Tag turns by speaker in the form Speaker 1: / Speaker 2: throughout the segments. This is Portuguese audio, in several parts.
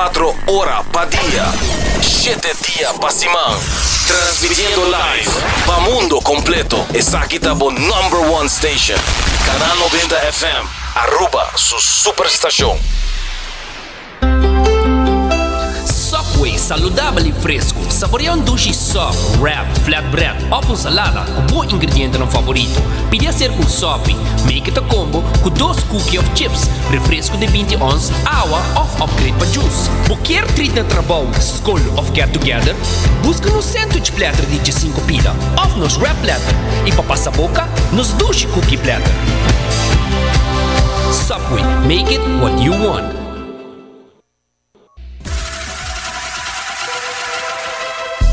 Speaker 1: 24 horas pa día, 7 días pa semana. Transmitiendo live pa mundo completo. Es aquí tabo #1 station. Canal 90 FM. Aruba, su superestación.
Speaker 2: Subway, saudável e fresco. Saboreia sushi soft, wrap, flatbread ou com salada com bom ingrediente no favorito. Pide a ser com sopi. Make it a combo com 2 cookies of chips, refresco de 20 ons, água ou upgrade para juice. Qualquer treat na trabalho, school of get together, busca no sandwich platter de 5 pila, ou nos wrap platter. E para passar a boca, nos sushi cookie platter. Subway, make it what you want.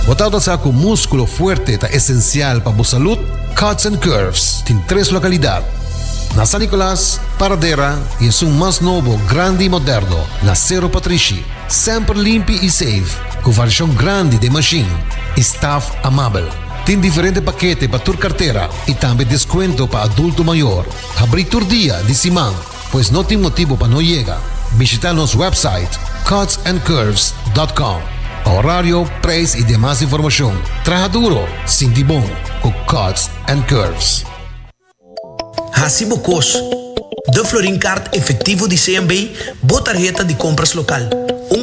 Speaker 3: Botado sa ako músculo fuerte ta esencial para bu salud, Cuts and Curves tin 3 localidad. Na San Nicolas, Paradera e un mas novo, grande e moderno na Cerro Patrici. Sempre limpi e safe, com versão grande de machine e staff amável. Tem diferente paquete para tua carteira e também desconto para adulto maior. Abrir tur dia de semana, pois não tem motivo para não chegar. Visita nosso website cutsandcurves.com. Horário, preço e demais informação. Traja duro, sinti bom, com Cuts and Curves.
Speaker 4: Hasibocos, de Florincard efetivo de CMB, boa tarjeta de compras local.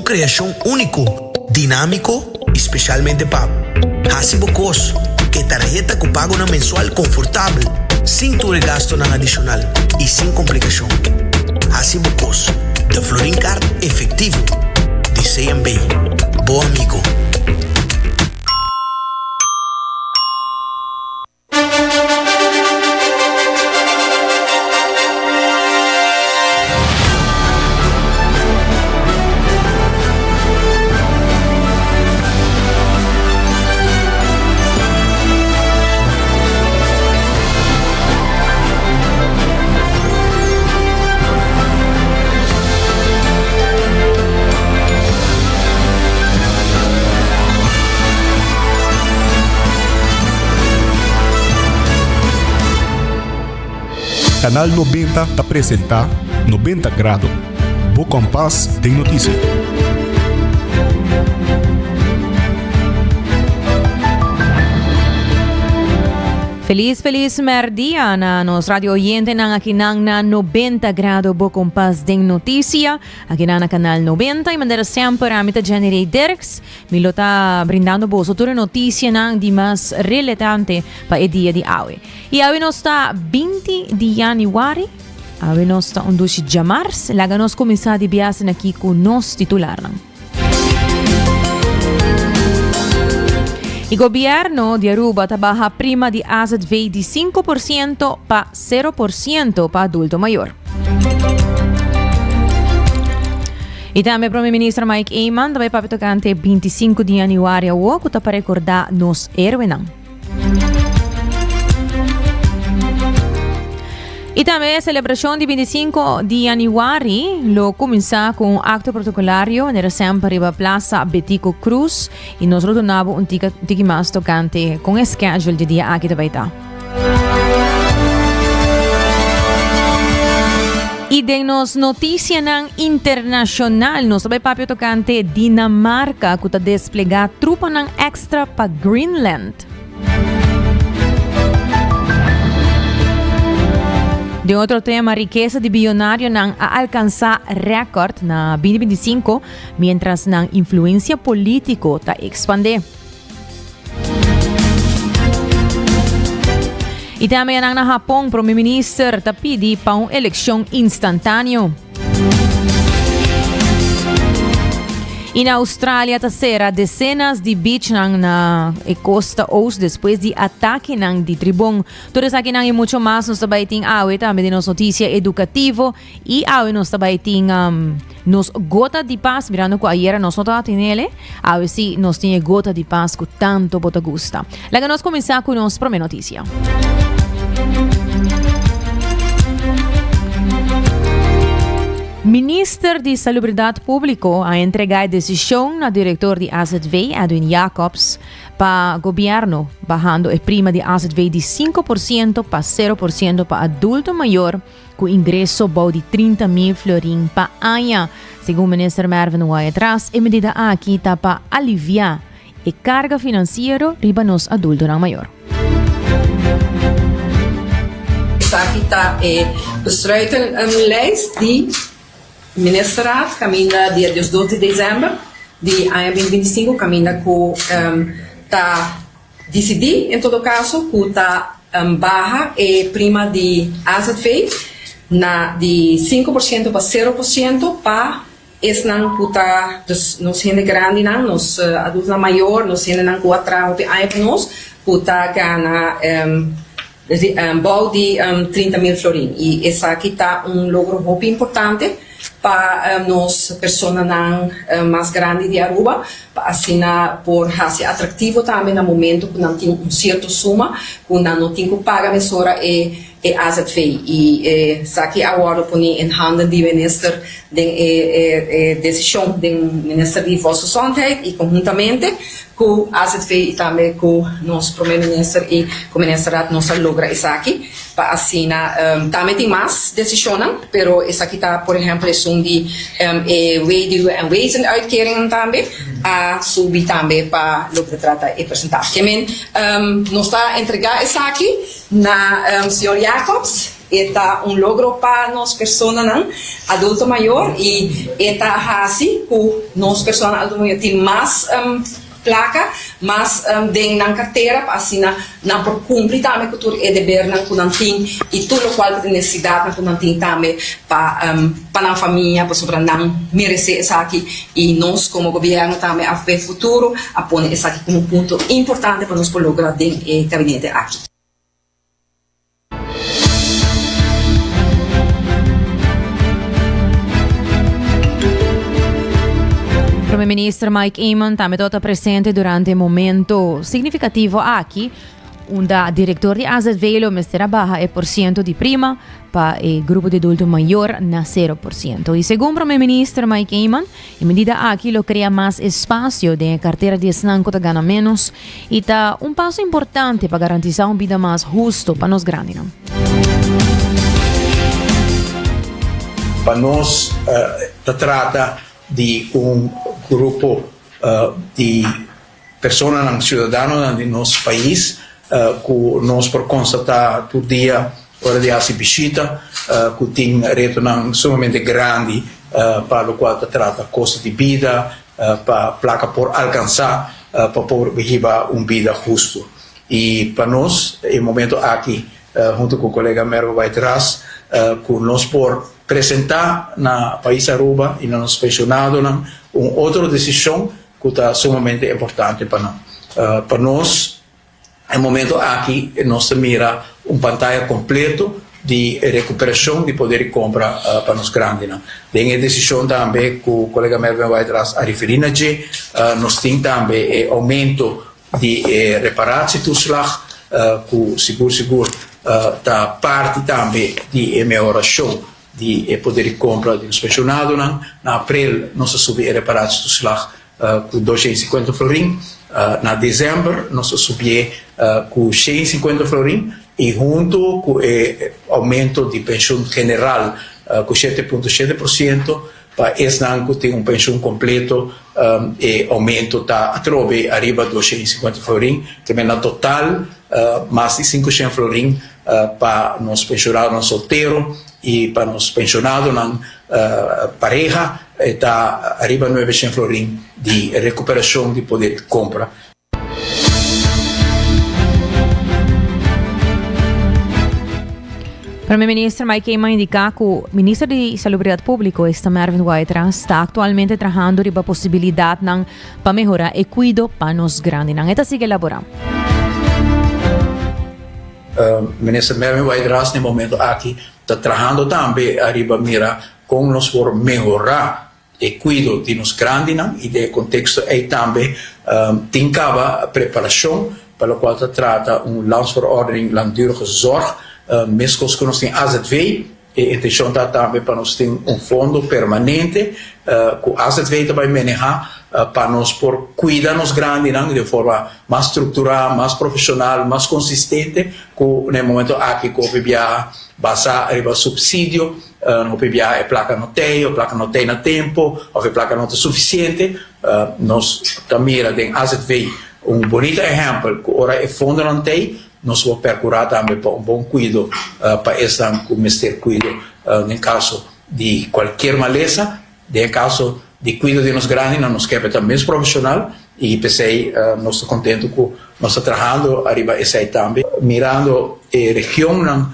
Speaker 4: Criação único, dinâmico, especialmente para Hasibocos, que tarjeta com pago na mensual confortável, sem tu gasto na adicional e sem complicação. Hasibocos, de Florincard efetivo de CMB. Bom amigo.
Speaker 5: Canal 90 te apresenta 90 Grados. Bo Compass tem notícia.
Speaker 6: Feliz merdia na nos radio oyente ng akinang na 90 grado bo kompas ding notisya. Akina na Canal 90 e mandara sempre amita Jenny Derks. Milota brindando bo sotura notisya ng di mas relevante pa edia di awe. E awe nos ta 20 di Januari. Awe nos ta 11 de Mars. Laga nos komisa di biasa na kiku nos titular ng. Il governo di Aruba trabaja prima di AZV di 5% pa 0% pa adulto mayor. Itame Prime Minister Mike Eyman tabay papitokante 25 di Januari awo kuta pa recorda nos erwenang. Itame celebração de 25 de Januari lo começa com um acto protocolario nella sempre riba Plaza Betico Cruz e nós retornamos tiki mais tocante com schedule de dia aqui também tá. E de nos notícia nang internacional nos também papio tocante Dinamarca que tá desplegar trupa nang extra pa Greenland. De outro tema, riqueza de bilionário nang alcançar recorde na 2025, mientras nang influência político ta expande. E também nang na Japão, Prime-Minister ta pidi pa uma eleição instantâneo. E na Austrália, terceira, dezenas de beach na costa oeste depois de ataque de tribong. Todos aqui e muito mais nos também tem awe também de nossa notícia educativo e awe nos também tem nos gota de paz mirando com ayer nós não tá nele awe si nos tem gota de paz com tanto bota gusta. Laga nós começar com nossa primeira notícia. Minister de Salubridade Público a entregar a decisão na diretor de AZV, Edwin Jacobs, para o governo, bajando a prima de AZV de 5% para 0% para adulto maior, com ingresso bom de 30 mil florin para ano. Segundo minister Mervin Wyatt-Ras, a medida aqui está para aliviar a carga financeira riba nos adultos na maior.
Speaker 7: Aqui está besluiten een lijst die de ministerraad caminda dia 12 de dezembro de ano 2025 caminda com tá decidir em todo caso que tá barra e prima de AZV na de 5% para 0% para não puta nos gente grande não nos adultos maior nos gente não que atrás de aí para nós puta gana bom de 30.000 florins e essa aqui está logro muito importante para nós pessoas mais grandes de Aruba para assim por ser atrativo também no momento que não tem certo suma que não tem que pagar mesura e AZV e aqui agora põe em handen do minister de decisão do minister de Volksgezondheid e conjuntamente com AZV e também com nosso primeiro-ministro e com o ministeriado nós logra isso aqui para assim também tem mais decisões pero isso aqui está por exemplo de wezenuitkeringen também a subir também para o que trata e apresentar também nós está entregar isso aqui na senhor Jacobs está logro para nós pessoas adulto maior e está assim que nós pessoas adulto maior tem mais placa, mas den na carteira assim na por cumprir também cultura e dever na kunantin e tudo o qual tem necessidade na kunantin também para a família para sobre não merecer isso aqui e nós como governo também a ver futuro a pôr isso aqui como ponto importante para nós lograr dentro do gabinete aqui.
Speaker 6: O primeiro-ministro Mike Eamon também está presente durante um momento significativo aqui, onde o diretor de AZV o mestre barra por cento de prima para o grupo de adulto maior na 0%. E segundo o primeiro-ministro Mike Eamon, em medida aqui lo cria mais espaço de carteira de esnanco que gana menos e está passo importante para garantizar uma vida mais justa para nós grandes.
Speaker 8: Para nós, trata de grupo de pessoas cidadãos de nosso país que nós por constatar todo dia hora de essa visita que tem retorno sumamente grande para o qual trata custo de vida para placa por alcançar para poder viver uma vida justa e para nós em momento aqui junto com o colega Mervin Wyatt-Ras que nós por apresentar na país Aruba e na nosso pensionado uma outra decisão que está sumamente importante para nós. No momento aqui nós mira pantalla completo de recuperação de poder de compra para nós grandes. Tem a decisão também que o colega Mervin Wyatt-Ras a referir nós temos também aumento de reparatie toeslag que seguro está parte também de melhoração de poder de compra dos pensionados. Na abril, nós subimos a reparação do salário com 250 florins. Na dezembro, nós subimos com 150 florins. E junto com o aumento de pensão general com 7,7%, para esse ano tem pensão completo e aumento está a trove arriba de 250 florins. Também na total, mais de 500 florins para nos pensionados solteiros e para os pensionados na pareja está arriba de 900 florins de recuperação de poder de compra.
Speaker 6: O primeiro-ministro Mike Eamon indica que o ministro de Salubridade Pública, Mervin Wyatt-Ras, está atualmente trabalhando para a possibilidade para melhorar o cuidado para os grandes. Esta sigue elaborando.
Speaker 8: Minister Mervin Wyatt-Ras no momento aqui está trabalhando também arriba mira como nós por melhorar o cuidado de nos grandes e de contexto aí também tem a preparação para o qual se trata landsverordening langdurige zorg mesmo que nós temos AZV e a intenção está também para nós ter fundo permanente que AZV também manejar para nos por cuidarnos grande de forma más estructurada, más profesional, más consistente, que en el momento aquí que viaja basa arriba subsídio, no viaja placa no tem na tempo, ou placa não é suficiente, nós também tem AZV bonito exemplo, que ora é fundo não tem, nós vamos procurar também para bom cuidado para esse mister cuidado em caso de qualquer maleza, em caso de cuidado de nós grandes, nós queremos também profissional e pensei, nós estamos contentes que nós estamos trabalhando arriba esse também, mirando a região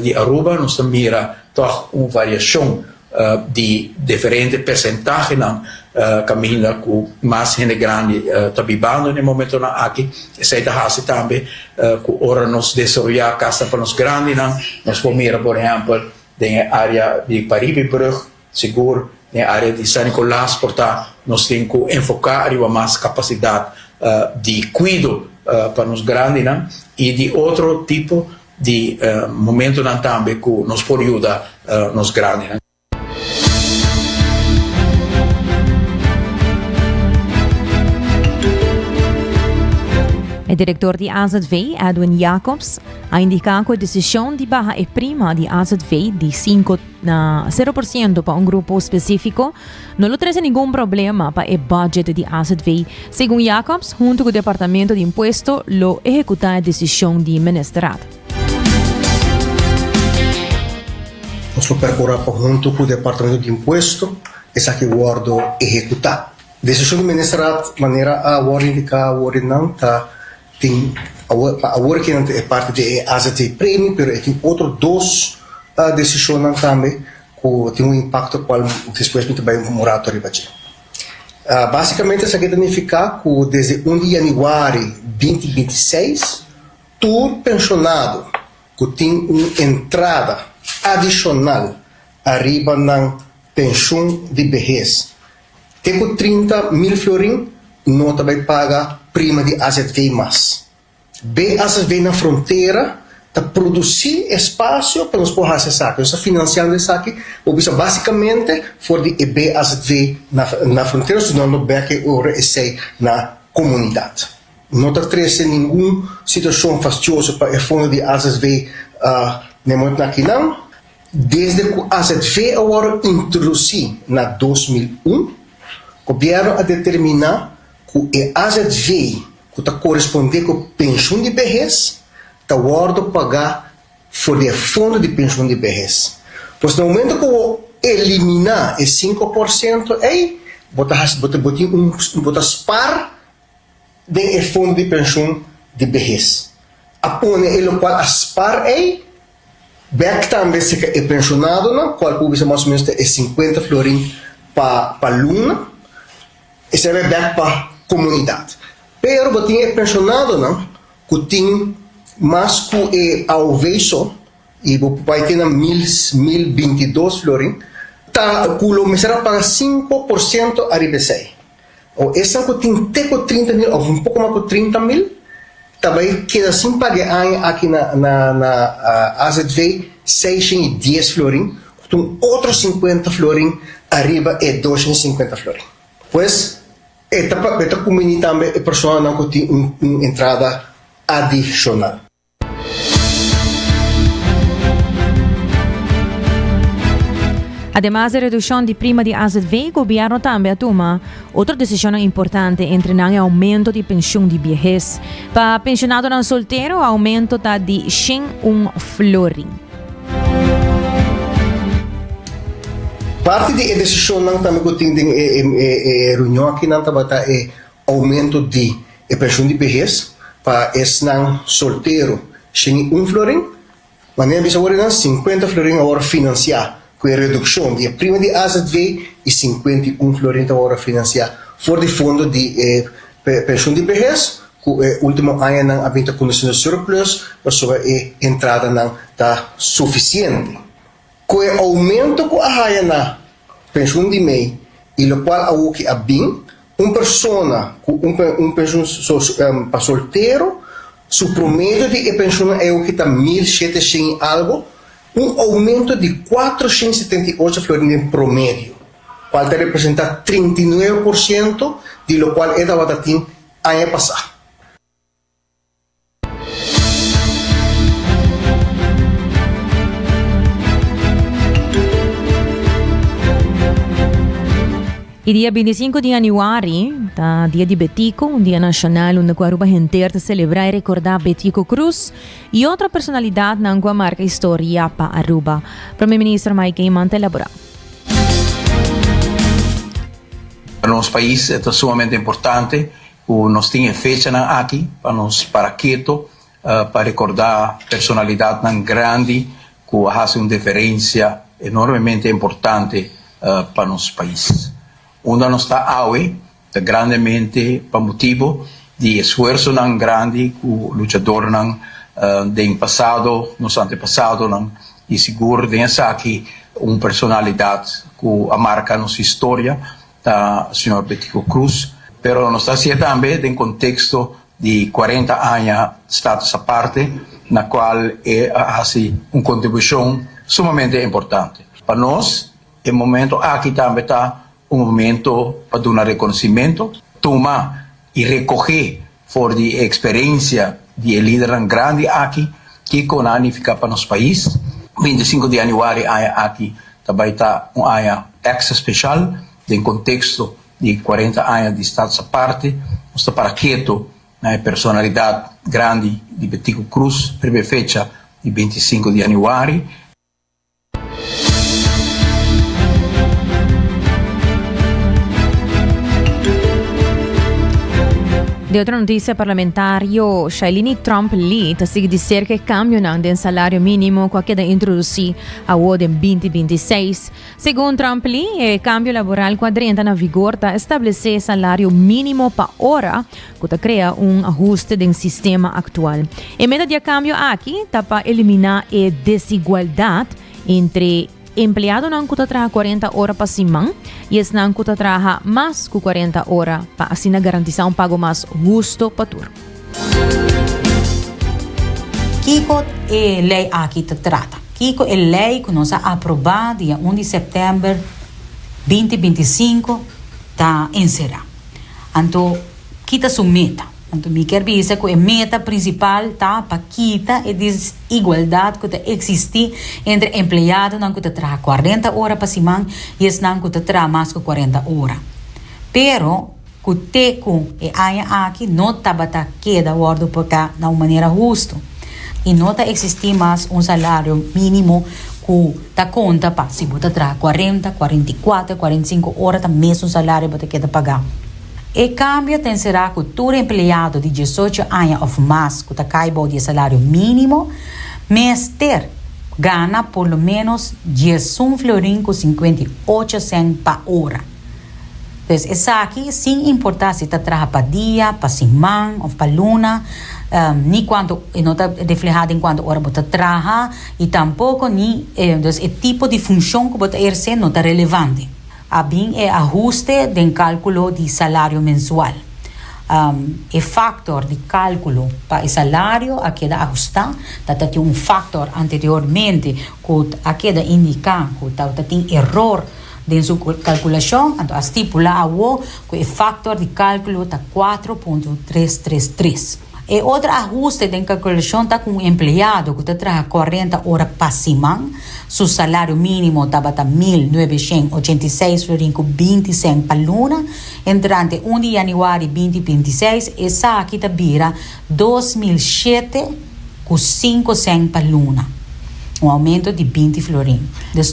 Speaker 8: de Aruba, nós estamos mirando uma variação de diferentes percentagens caminha com mais gente grande está vivendo no momento aqui essa é a também que ora nós desenvolver casa para nós grandes nós vamos mirar por exemplo na área de Paribibrug seguro na área de San Nicolás portanto nós temos que enfocar arriba mais capacidade de cuidado para nós grandes e de outro tipo de momento também que nos pode ajudar nós grandes.
Speaker 6: O diretor de AZV, Edwin Jacobs, ha indicado que a decisão de baja a prima de AZV de 5 a 0% para um grupo específico não traz nenhum problema para o budget de AZV. Segundo Jacobs, junto com o Departamento de Imposto, lo executa a decisão de Ministerado.
Speaker 9: Nós vamos procurar junto com o Departamento de Imposto, essa que guardo executar. Decisão do Ministerado, maneira a guarda indicar, a guarda não está tem agora que é parte de AZT Premium, mas tem outros dois decisões também que tem impacto qual depois muito bem moratório para basicamente isso aqui significa que desde 1 de janeiro de 2026 todo pensionado que tem uma entrada adicional arriba na pensão de vejez tem que 30 mil florins não também paga prima de AZV mais. AZV na fronteira está produzir espaço para nós poder fazer saque. Nós estamos financiando isso aqui, basicamente for de AZV na fronteira, senão não é que é na comunidade. Não está trazendo nenhuma situação fastidiosa para o fundo de AZV no momento aqui não. Desde que a AZV agora introduziu na 2001, o governo a determinar que a AZV que está correspondendo com a pensão de vejez está guardado pagar fora do fundo de pensão de vejez. Pois no momento que eu eliminar esse 5%, aí botar spar do fundo de pensão de vejez. Apone ele qual a spar aí, back também se é pensionado, não? Qual público mais ou menos é 50 florins para luna, e se vai back para comunidade. Pero botinha é pensionado não, que tem mais que ao vejo e vai ter 1022 florins, tá culo mesera paga 5% a RBC. Ou essa que tem com 30 mil ou um pouco mais que 30 mil, também queda sem pagar aqui na AZV 610 florins, com outros 50 florins arriba é 250 florins. Pois esta comunidade também é pessoa não tem uma entrada adicional.
Speaker 6: Además da redução de prima de AZV, o governo também toma outra decisão importante entre o aumento de pensão de vejez. Para pensionado não solteiro, o aumento está de 101 florin.
Speaker 9: Parte da decisão não também que tem reunião aqui não também é aumento de pensão de vejez para esse não solteiro 101 florin, mas nem bisa agora 50 florin agora financiar com a redução de prima de AZV e 51 florin agora financiar fora de fundo de pensão de vejez, que o último ano não havia condições de surplus, mas só a entrada não está suficiente. Com o aumento que há na pensão de MEI, e o qual há que há bem, uma pessoa com pensão para solteiro, o promédio de pensão é o que está 1.700 algo, um aumento de 478 florins em promédio. cual te representa 39% de lo cual era batatín año pasado.
Speaker 6: E dia 25 de januari, tá dia de Betico, um dia nacional onde a Aruba inteira celebrar e recordar Betico Cruz e outra personalidade na marca história para Aruba. Primeiro-Ministro Mike Manta elabora.
Speaker 8: Para nosso país é sumamente importante, nós temos fecha aqui para Quito, para recordar personalidade grande que faz uma diferença enormemente importante para nosso país. Onde nós está hoje, grandemente por motivo de esforço grande que o lutador do passado, nos antepassados, e seguro tem aqui uma personalidade que marca nossa história, da Sr. Betico Cruz, pero nós está também em contexto de 40 anos status à parte, na qual faz uma contribuição sumamente importante. Para nós, o momento aqui também está um momento para dar reconhecimento, tomar e recolher por de experiência de líder grande aqui, que com a fica para nosso país. 25 de janeiro aqui também está um ano extra especial, em contexto de 40 anos de Estado à parte, nós está para Quito, a personalidade grande de Betico Cruz, primeira fecha de 25 de janeiro.
Speaker 6: De outra notícia, parlamentário Shailene Trump Lee sigue dizer que cambio do salário mínimo que queda introduzir a em 2026. Segundo Trump Lee, o cambio laboral quadrenta na vigor está estabelecer salário mínimo para hora, que cria ajuste do sistema atual. E meta de cambio aqui está para eliminar a desigualdade entre empleado não que trabalha 40 horas para semana e esse não que trabalha mais que 40 horas para assim garantir pago mais justo para tudo.
Speaker 10: Kiko é lei aqui te trata. Kiko é lei que nós aprovamos dia 1 de setembro 2025 está encerrada. Então, kita sua meta. Então, me quer dizer que a meta principal está para quitar a desigualdade que existe entre empregados que trabalham 40 horas para semana e os que trabalham mais que 40 horas. Pero, que teco e aia aqui não está queda ordem para cá de uma maneira justa. E não está existir mais salário mínimo que está conta para se você trabalha 40, 44, 45 horas, também mesmo salário para queda pagar. E cambio será que todo empregado de 18 anos ou mais que caiba de salário mínimo, mas ganha por lo menos 11 florin com 58 centavos para hora. Então, essa aqui, sem importar se está trabalhando para dia, para semana ou para luna, nem quanto não está reflejado em quanto hora você trabalha, e tampouco nem o tipo de função que você exerce não está relevante. Abin é ajuste do cálculo de salário mensual. O fator de cálculo para o salário a queda ajustar, tinha fator anteriormente que a queda indica que tinha error em sua calculação, então a estipula que o fator de cálculo está 4.333. E outro ajuste de calculação está com um empregado que trabalha 40 horas para semana, seu salário mínimo estava 1.986,20 para luna, entrante 1 de janeiro de 2026, essa aqui vira 2.007,5 para luna, aumento de 20 florin.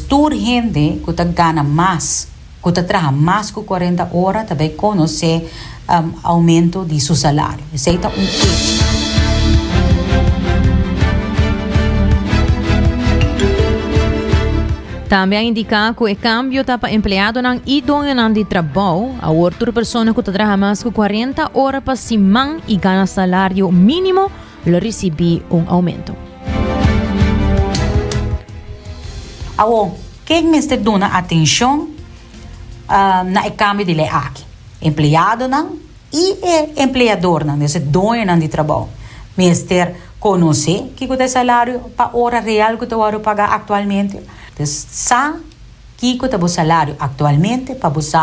Speaker 10: Toda gente que ganha mais, que trabalha mais que 40 horas, também conhece aumento de seu salário. Esse é um hecho.
Speaker 6: Também indica que o cambio está para empregado não idôneo de trabalho, a outra pessoa que trabalha mais que 40 horas para semana e ganha salário mínimo, ele recebe aumento.
Speaker 10: Quem me está dando atenção na cambio de lei aqui? Empregado não e empregador não, esse dono de trabalho. Mister conhecer que o salário para hora real que eu vou pagar atualmente. Então, Kiko tabo salário atualmente para você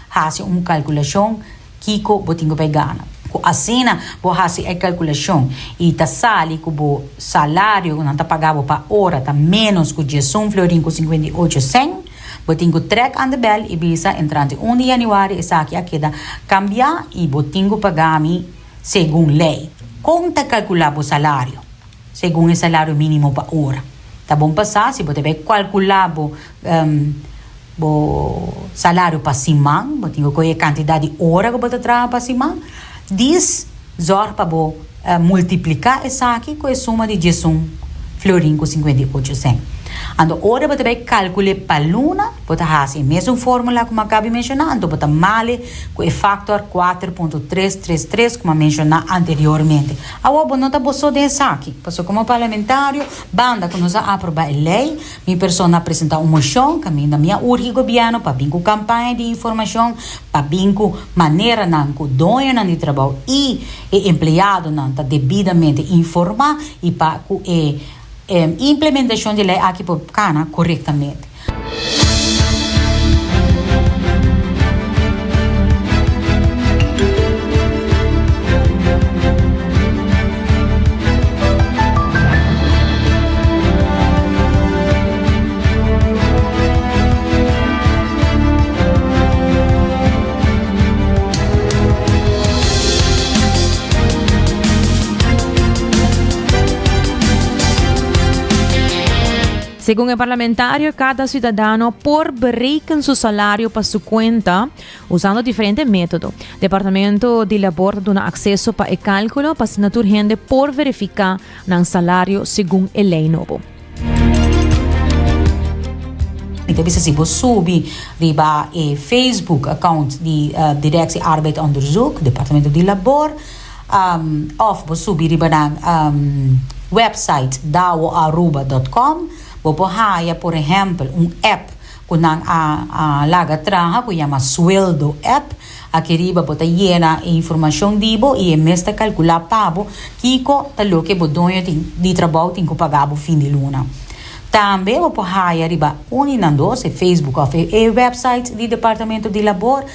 Speaker 10: fazer uma calculação Kiko botingo vai ganhar. Assim, vou fazer a calculação e tá sali que o salário não tá pagado para hora tá menos que o florin com 58 cents. Botingo trek aan de bel e bisa entrante 1 de januari essa aqui a queda cambiar e botingo pagar-me segundo lei. Conta calcular o salário segundo o salário mínimo para hora. Tá bom passar se você vai calcular o salário para semana, botingo com a quantidade de hora que você trabalha para semana, diz zorra para multiplicar essa aqui com a soma de 10 florin com 58 cents. Ando ora você vai calcular para luna, você faz a mesma fórmula como acabei de mencionar, então você male com o fator 4.333 como mencionei anteriormente. Agora não está bolso dessa aqui, porque como parlamentário, banda que nós aprovar a lei, minha pessoa apresenta uma moção, caminho minha urge governo para vir com campanha de informação, para vir com maneira não com dono de trabalho e empregado não está devidamente informar e para implementação de lei aqui por cana corretamente.
Speaker 6: Según el parlamentario, cada ciudadano por bereiken su salario para su cuenta usando diferentes métodos. Departamento de Labor da acceso para el cálculo para assinatura gente por verificar el salario según el ley novo.
Speaker 10: Então, se você subir riba Facebook account de Directie Arbeid Onderzoek, Departamento de Labor, of você subir riba na website dawoaruba.com, você haya, por exemplo, app que a laga traga, que chama Sueldo App, aqui riba você llena a informação dibo e mesmo calcular pabo, kiko talo que o dono de trabalho tem que pagar o fim de luna. Também você haya riba uninando se Facebook ou a website do Departamento de Labor,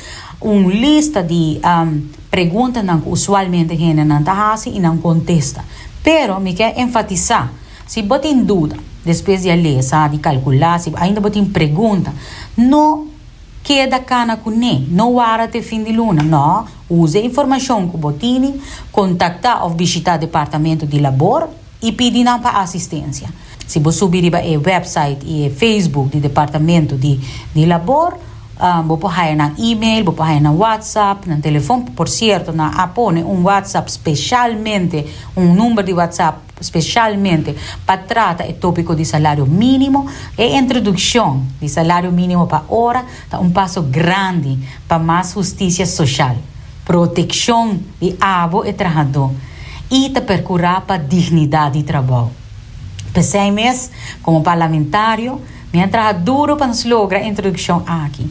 Speaker 10: lista de perguntas que usualmente a gente não faz e não contesta. Pero me quer enfatizar, se você tem dúvida, depois de ler, de calcular, se ainda você tem pergunta, não queda cana com nem, não há até fim de luna, não. Use a informação que você tem, contactar ou visitar o Departamento de Labor e pedir para assistência. Se você subir a website e Facebook do Departamento de Labor, você pode na e-mail, você pode na WhatsApp, no telefone, por certo, apone WhatsApp especialmente, número de WhatsApp especialmente para tratar o tópico de salário mínimo e introdução de salário mínimo para hora, é passo grande para mais justiça social, proteção de abo e trabalhador e procurar para dignidade de trabalho. Pensei mesmo, como parlamentário, me trabalho duro para nos lograr a introdução aqui.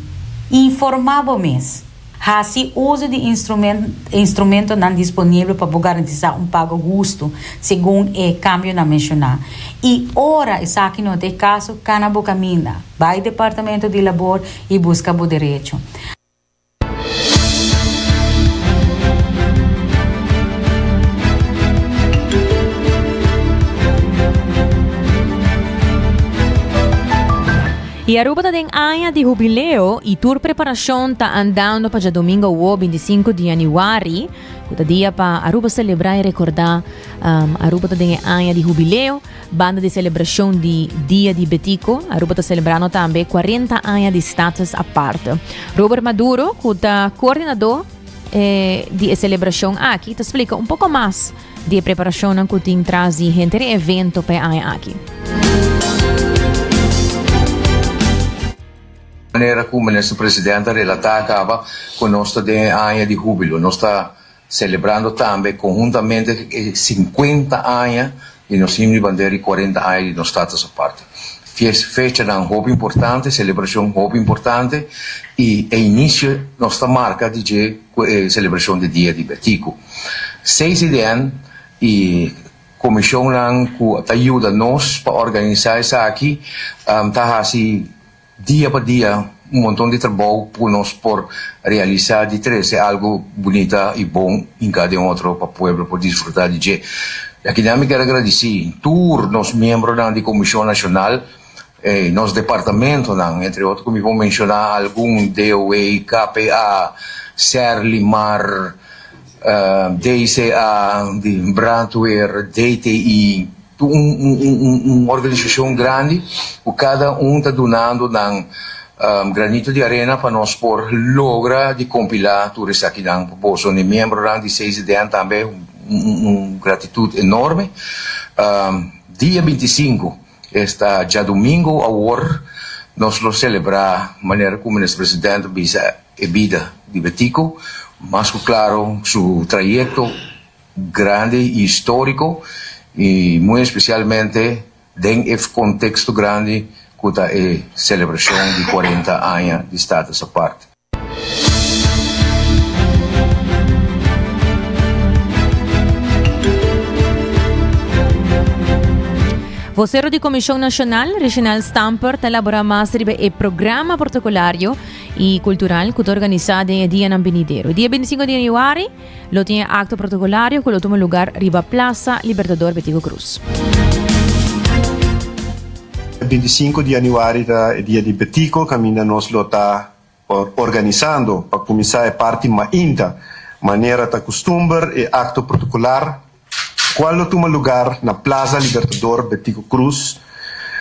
Speaker 10: Informavo mesmo. Assim, uso de instrumento não disponível para garantizar pago justo, segundo o câmbio na mencionar. E ora, isso aqui não tem caso, canabo caminha, vai ao Departamento de Labor e busca o direito.
Speaker 6: E Aruba tem ano de jubileu e tour preparação está andando para domingo 25 de januário. Cada dia para Aruba celebrar e recordar Aruba tem ano de jubileu, banda de celebração de Dia de Betico. Aruba está celebrando também 40 anos de status à parte. Robert Maduro, que é coordenador de celebração aqui, te explica pouco mais de preparação que tem traz gente de evento para ano aqui.
Speaker 11: Maneira como o ministro presidente relatava com nosso ano de júbilo. Nós está celebrando também conjuntamente 50 anos de nosso hino de bandeira e 40 anos de nosso status à parte. Fecha muito importante, celebração muito importante e início nossa marca de celebração do Dia de Betico. 6 de ano e comissão que ajuda nós para organizar isso aqui, está assim día por día un montón de trabajo por realizar de tres algo bonito y bueno en cada otro para pueblo por disfrutar de je. Aqui também quero agradecer todos os membros da Comissão Nacional, nos departamentos, entre outros, como vou mencionar algum DOE, KPA, Serlimar, DCA, de Brandweer, DTI, uma organização grande, o cada está donando granito de arena para nós por lograr de compilar tudo isso aqui na população de membros de 6 anos também gratitude enorme. Dia 25 está já domingo agora nós vamos celebrar maneira como o presidente visa a vida de Betico, mas claro seu trajeto grande e histórico e muito especialmente dentro desse contexto grande que é a celebração de 40 anos de Estado essa parte.
Speaker 6: Vocero di Comissão Nacional, Reginald Stamper, elabora mais sobre o programa protocolario e cultural que é organizado em dia na Benidero. Dia 25 de januário, lo tem acto protocolario que lo toma lugar riba Plaza Libertador Betico Cruz.
Speaker 12: 25 de januário é dia de Betico, caminha nós lo está organizando para começar a parte mainda, maneira da costumbre e acto protocolar, qual toma lugar na Plaza Libertador Betico Cruz,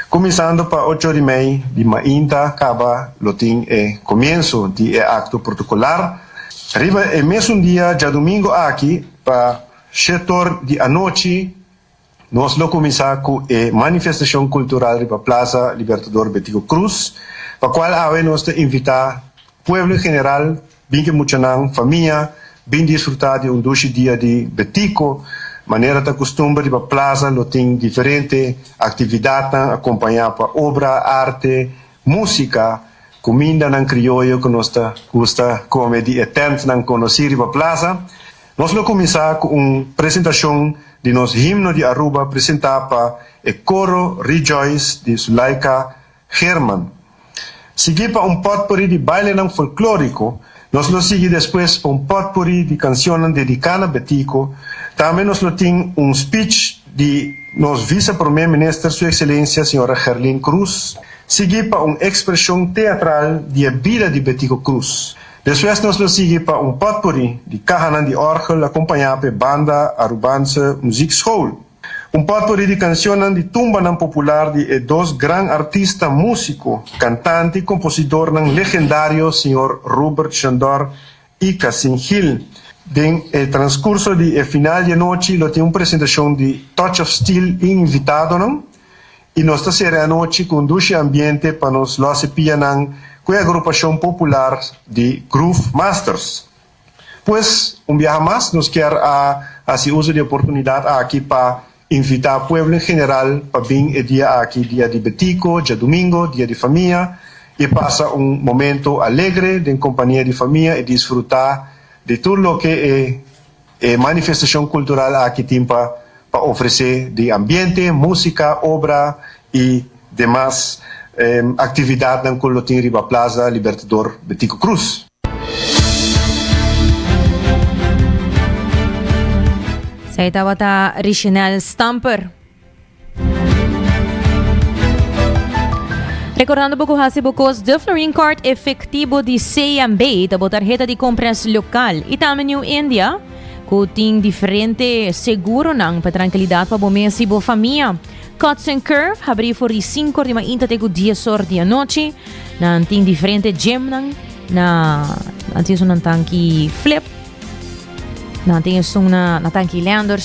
Speaker 12: começando para 8h30 de mainda, acaba lo tem começo de acto protocolar. Arriba é mesmo dia, já domingo aqui, para 7h da noite, nós lo começar com a manifestação cultural para Plaza Libertador Betico Cruz, para qual nós invitar povo em geral, bem que muita família, bem desfrutar de 2 dias de Betico, maneira da costumbre para Plaza, lo tem diferentes atividades, acompanhar para obra, arte, música, comida em criollo que nós gusta comer de eternos não conhecer para Plaza. Nós lo começar com uma apresentação de nosso himno de Aruba, apresentar para o coro Rejoice de Sulaika Herman. Seguir para potpourri de baile folclórico, nós lo seguir depois para potpourri de canções dedicadas a Betico. Também nós lo tem speech de nosso vice-primeiro-ministro, Sua Excelência, Senhora Gerlin Cruz. Seguir para expressão teatral de vida de Betico Cruz. Depois nós lo seguir para potpourri de kahanan de orgel acompanhado por banda Arubanse Musikschool. Potpourri de canções de tumba popular de 2 grandes artistas músicos, cantante e compositor legendário, Sr. Robert Chandor e Cassim Hill. Den transcurso de final de noite, lo tem uma apresentação de Touch of Steel invitado, e nós será a noite com ambiente para nós lo pianan com a agrupação popular de Groove Masters. Pues, viaje mais, nós queremos fazer uso de oportunidade aqui para invitar o povo em geral para vir dia aqui, dia de Betico, dia domingo, dia de família, e passar momento alegre, em companhia de família, e desfrutar de tudo o que é manifestação cultural aqui tem para oferecer de ambiente, música, obra e demais atividades na Colotim Riba Plaza Libertador Betico Cruz.
Speaker 6: Saya tahu Reginald Stamper. Recordando pouco bocos de Florine Card efetivo de CMB da tarjeta de compras local e também New India que tem diferente seguro nang para tranquilidade para mês e boa família. Cuts and Curve abri for 5 de manhã até 10 horas da noite. Nan tem diferente gym nang na antes um tanque flip. Nan tem na tanque Leander,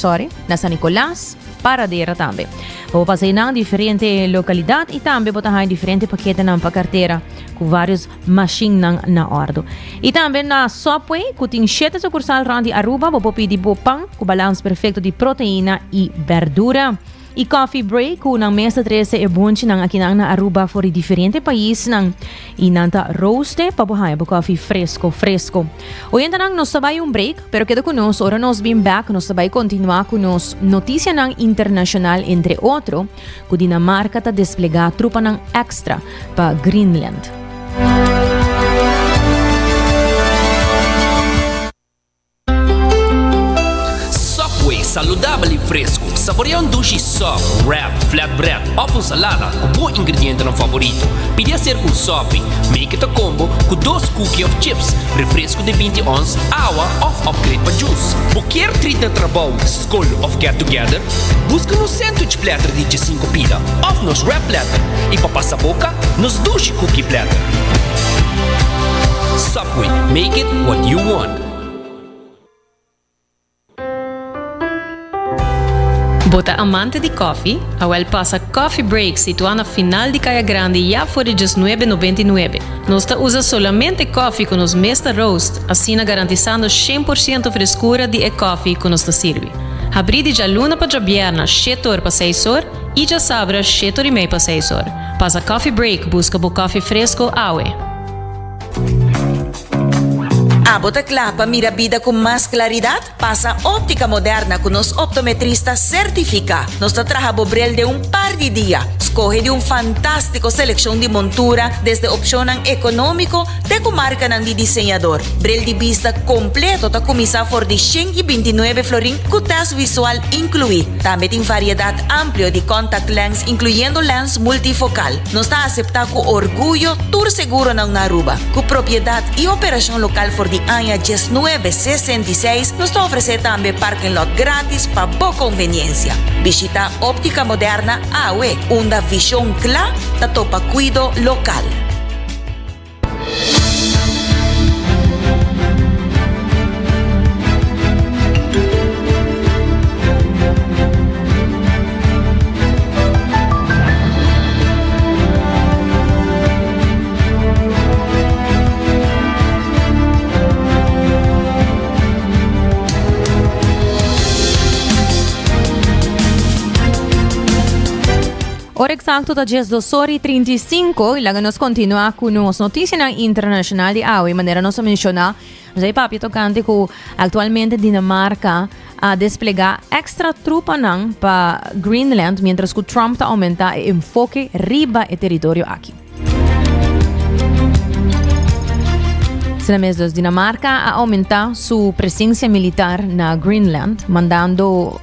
Speaker 6: na San Nicolás. Paradera também. Vou passar em diferentes localidades e também botar em diferentes paquetes para carteira com vários machines na ordem. E também na Subway, que tem 7 sucursal de Aruba, vou pedir pão com balanço perfeito de proteína e verdura. E coffee break kung ng mesa 13 e bunch ng akinang na Aruba for diferente país ng inanta roaste pabuhay po coffee fresco. Hoy nang nos sabay yung break, pero quedo con nos, ora nos being back, nos sabay continua con nos noticia ng internacional entre otro, ku Dinamarca ta desplega trupa ng extra pa Greenland.
Speaker 2: Saludable e fresco. Saboreia um duche soft, wrap, flatbread ou com salada com bom ingrediente no favorito. Pedia ser com sope, make it a combo com 2 cookies of chips, refresco de 20 ons, água ou upgrade para juice. Qualquer treat na trabalho, school of get together, busca no sandwich platter de 5 pila, ou nos wrap platter, e para passar boca, nos duche cookie platter. Subway, make it what you want.
Speaker 13: Bota amante di coffee, awel passa Coffee Break situado na final de Caia Grande já for de $19,99. Nós usa solamente coffee com os Mesta Roast, assim garantizando 100% frescura de coffee que nos serve. Abri de luna para viernes, 7 horas para 6 horas, e já sabra 7 horas e meia para 6 horas. Passa Coffee Break, busca o coffee fresco, awe.
Speaker 14: Bota clapa, mira vida con más claridad. Pasa óptica moderna con los optometristas certifica. Nos trabaja bobrel de un par de días. Escoge de un fantástico selección de montura desde opción económico de comarca de diseñador. Brel de vista completo ta comisa for de 129 florín con test visual incluir. También tiene variedad amplia de contact lens incluyendo lens multifocal. Nos está aceptado con orgullo tour seguro en Aruba. Con propiedad y operación local for de año 1966 nos ofrece también parking lot gratis para boa conveniencia. Visita Óptica Moderna AWE, una visión clara de topa cuido local.
Speaker 6: Hora exacto da 10:35 e logo nos continua com as notícias internacionais de AWE. Maneira nós mencionar, já é papi tocante que atualmente Dinamarca a desplegar extra trupa para Greenland, mientras que Trump está aumentando o enfoque riba e território aqui. Sena mesmo, Dinamarca a aumentar sua presença militar na Greenland, mandando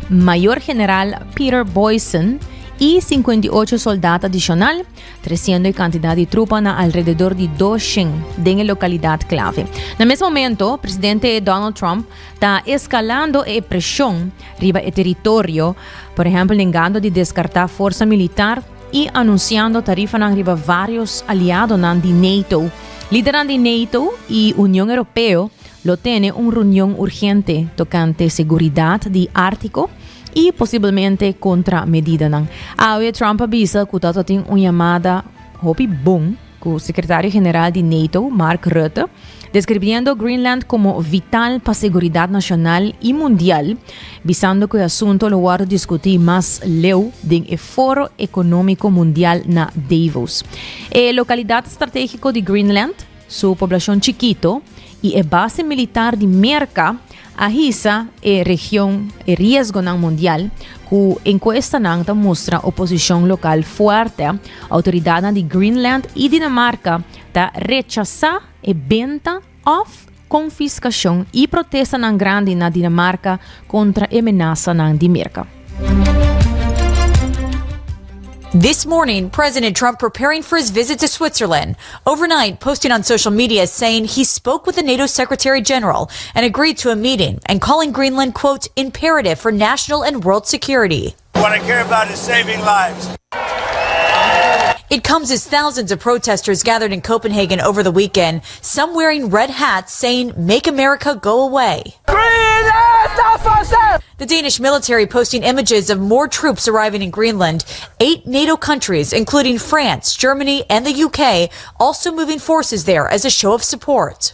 Speaker 6: Maior General Peter Boysen e 58 soldados adicionais, crescendo a quantidade de tropas na alrededor de 200 em localidade clave. No mesmo momento, o presidente Donald Trump está escalando a pressão riba o território, por exemplo, negando de descartar força militar e anunciando tarifa na riba vários aliados de NATO. Líderes de NATO e União Europeia lo têm uma reunião urgente tocante seguridade de Ártico e possivelmente contra medida não. Awe Trump avisa que está tem uma chamada hobby bom com o secretário-geral de NATO, Mark Rutte, descrevendo Greenland como vital para a segurança nacional e mundial, visando que o assunto lo vai discutir mais leu do Foro Econômico Mundial na Davos. A localidade estratégica de Greenland, sua população chiquito e a base militar de Merca, ahisa e região e risco mundial, que encuesta mostra oposição local forte, a autoridade de Greenland e Dinamarca da rechazar a venda ou confiscação e protesta grande na Dinamarca contra a ameaça de Merca.
Speaker 15: This morning, President Trump preparing for his visit to Switzerland. Overnight, posting on social media saying he spoke with the NATO Secretary General and agreed to a meeting and calling Greenland, quote, imperative for national and world security.
Speaker 16: What I care about is saving lives.
Speaker 15: It comes as thousands of protesters gathered in Copenhagen over the weekend, some wearing red hats saying, "Make America go away."
Speaker 16: Greenland!
Speaker 15: The Danish military posting images of more troops arriving in Greenland. 8 NATO countries, including France, Germany, and the UK, also moving forces there as a show of support.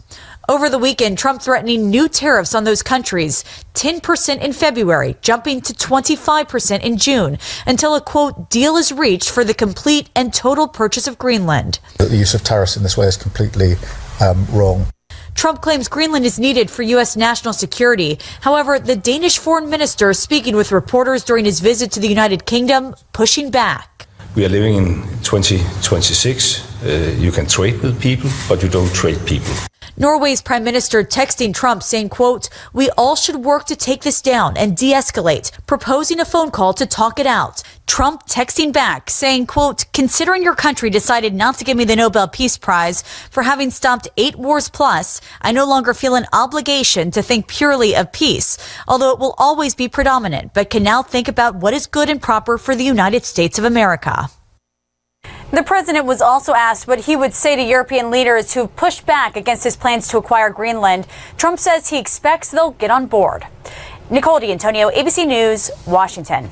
Speaker 15: Over the weekend, Trump threatening new tariffs on those countries, 10% in February, jumping to 25% in June, until a, quote, deal is reached for the complete and total purchase of Greenland.
Speaker 17: The use of tariffs in this way is completely wrong.
Speaker 15: Trump claims Greenland is needed for U.S. national security. However, the Danish foreign minister, speaking with reporters during his visit to the United Kingdom, pushing back.
Speaker 18: We are living in 2026. You can trade with people, but you don't trade people.
Speaker 15: Norway's prime minister texting Trump saying, quote, we all should work to take this down and de-escalate, proposing a phone call to talk it out. Trump texting back saying, quote, considering your country decided not to give me the Nobel Peace Prize for having stopped 8 wars plus, I no longer feel an obligation to think purely of peace, although it will always be predominant, but can now think about what is good and proper for the United States of America.
Speaker 19: The president was also asked what he would say to European leaders who've pushed back against his plans to acquire Greenland. Trump says he expects they'll get on board. Nicole D'Antonio, ABC News, Washington.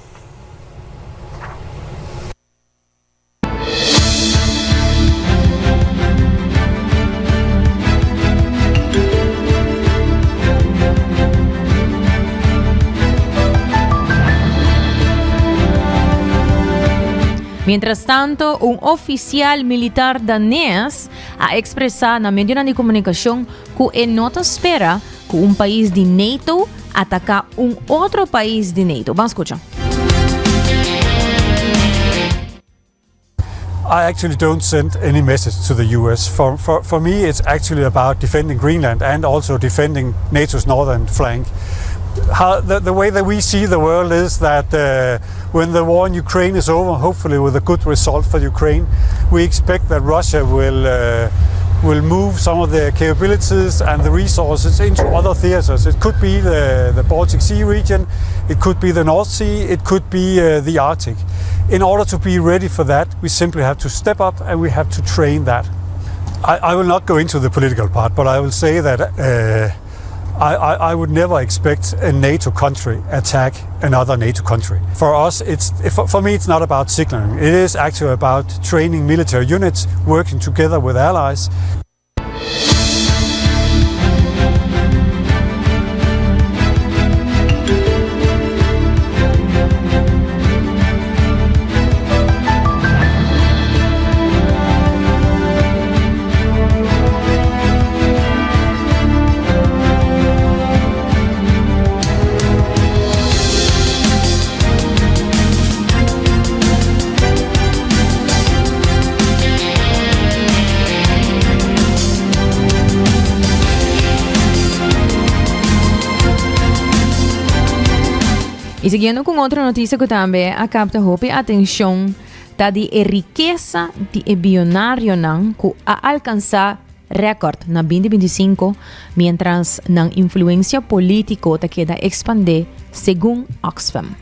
Speaker 6: Mientras tanto, un oficial militar danés ha expresado na medio de comunicação que não espera que um país de NATO ataque um outro país de NATO. Vamos escuchar.
Speaker 20: I actually don't send any message to the US. For me, it's actually about defending Greenland and also defending NATO's northern flank. The way that we see the world is that when the war in Ukraine is over, hopefully with a good result for Ukraine, we expect that Russia will move some of their capabilities and the resources into other theaters. It could be the Baltic Sea region, it could be the North Sea, it could be the Arctic. In order to be ready for that, we simply have to step up and we have to train that. I will not go into the political part, but I will say that I would never expect a NATO country attack another NATO country. For us, for me, it's not about signaling. It is actually about training military units, working together with allies.
Speaker 6: Y siguiendo con otra noticia que también capta hopi atención, ta di riqueza di billonario nan que ha alcanzado récord na 2025, mientras na influencia político ta queda expande según Oxfam.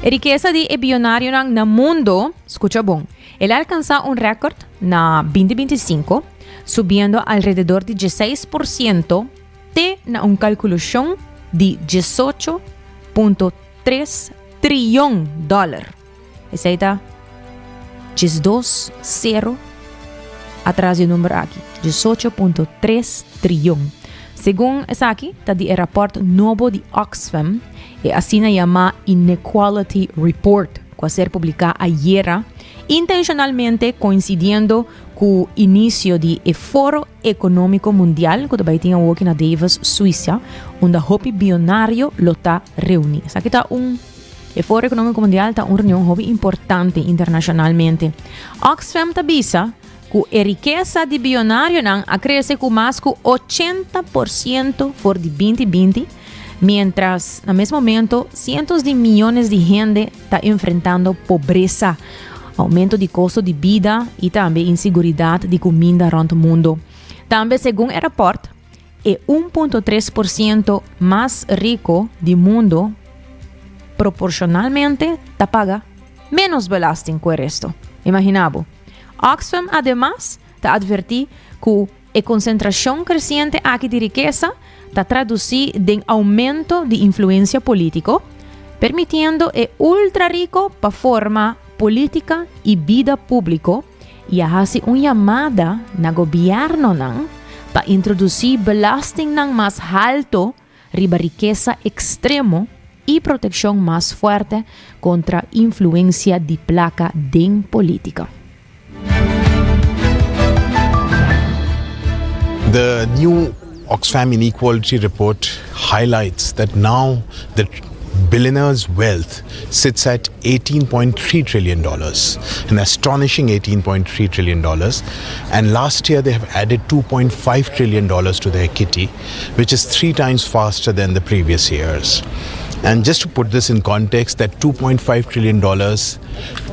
Speaker 6: Riqueza di billonario nan na mundo, escucha bon, él alcanza un récord na 2025, subiendo alrededor de 16% de na un calculación de $18.3 trillón. Ese está 2-0 atrás del número aquí. 18.3 trillón. Según esa aquí, está el reporte nuevo de Oxfam, así se llama Inequality Report, que va a ser publicado ayer, intencionalmente coincidiendo con el inicio del Foro Económico Mundial, que vai ter aqui na Davos, Suíça, onde o bilionário lo está reunido. Aquí está el Foro Económico Mundial, está una reunión importante internacionalmente. Oxfam avisa que la riqueza de bilionário ha crecido con más de 80% por 2020, mientras, en ese momento, cientos de millones de gente están enfrentando pobreza, aumento de costo de vida y también inseguridad de comida alrededor del mundo. También, según el reporte, el 1.3% más rico del mundo proporcionalmente paga menos belasting que el resto. Imaginabo. Oxfam, además, advirtió que E concentración creciente aquí de riqueza está traducida en aumento de influencia político, permitiendo el ultra rico para forma política y vida público y hace una llamada na gobierno para introducir belasting más alto riba riqueza extremo y protección más fuerte contra influencia de placa de política.
Speaker 21: The new Oxfam Inequality Report highlights that now the billionaires' wealth sits at $18.3 trillion, an astonishing $18.3 trillion. And last year they have added $2.5 trillion to their kitty, which is 3 times faster than the previous years. And just to put this in context, that $2.5 trillion